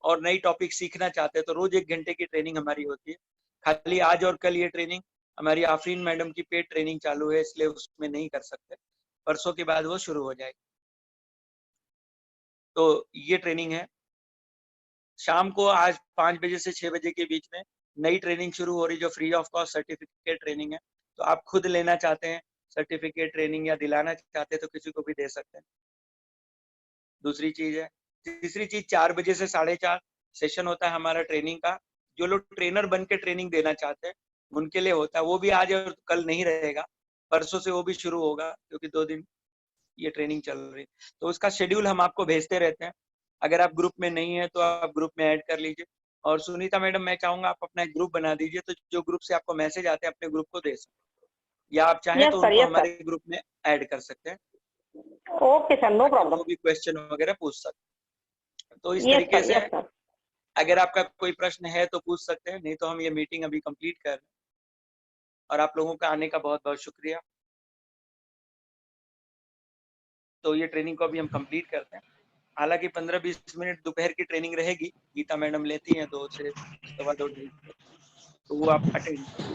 और नई टॉपिक सीखना चाहते हैं, तो रोज 1 घंटे की ट्रेनिंग हमारी होती है। खाली आज और कल ये ट्रेनिंग हमारी आफरीन मैडम की पेड ट्रेनिंग चालू है, इसलिए उसमें नहीं कर सकते, परसों के बाद वो शुरू हो जाएगी। तो ये ट्रेनिंग है। शाम को आज 5 बजे से 6 बजे के बीच में नई ट्रेनिंग शुरू हो रही, जो free of cost certificate training है। तो आप खुद लेना चाहते हैं सर्टिफिकेट ट्रेनिंग या दिलाना चाहते हैं तो किसी को भी दे सकते हैं। दूसरी चीज है। तीसरी चीज, 4 बजे से 4:30 सेशन होता है हमारा ट्रेनिंग का। जो लोग ट्रेनर बन के ट्रेनिंग देना चाहते हैं उनके लिए होता है, वो भी आज और कल नहीं रहेगा, परसों से वो भी शुरू होगा, क्योंकि 2 दिन ये ट्रेनिंग चल रही है। तो उसका शेड्यूल हम आपको भेजते रहते हैं। अगर आप ग्रुप में नहीं है तो आप ग्रुप में ऐड कर लीजिए। और सुनीता मैडम, मैं चाहूंगा आप अपना एक ग्रुप बना दीजिए, तो जो ग्रुप से आपको मैसेज आते हैं अपने ग्रुप को दे सकते हैं, या आप चाहें यस तो सर, उनको यस हमारे ग्रुप में ऐड कर सकते हैं, सर। ओके सर, नो ताकि प्रॉब्लम। वो भी क्वेश्चन वगैरह पूछ सकते हैं। तो इस यस तरीके सर, से यस सर। अगर आपका कोई प्रश्न है तो पूछ सकते हैं, नहीं तो हम ये मीटिंग अभी कंप्लीट कर रहे हैं। और आप लोगों का आने का बहुत बहुत शुक्रिया। तो ये ट्रेनिंग को अभी हम कंप्लीट करते हैं। हालांकि 15-20 मिनट दोपहर की ट्रेनिंग रहेगी, गीता मैडम लेती हैं 2 से 2:15 तक, तो वो आप अटेंड करें।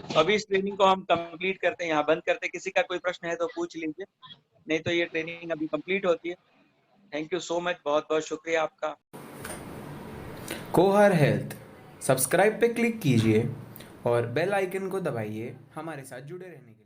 तो अभी इस ट्रेनिंग को हम कंप्लीट करते हैं, यहाँ बंद करते हैं। किसी का कोई प्रश्न है तो पूछ लीजिए, नहीं तो ये ट्रेनिंग अभी कंप्लीट होती है। थैंक यू सो मच, बहुत बहुत शुक्रिया आपका। कोहर हेल्थ सब्सक्राइब पे क्लिक कीजिए और बेल आइकन को दबाइए हमारे साथ जुड़े रहने के लिए।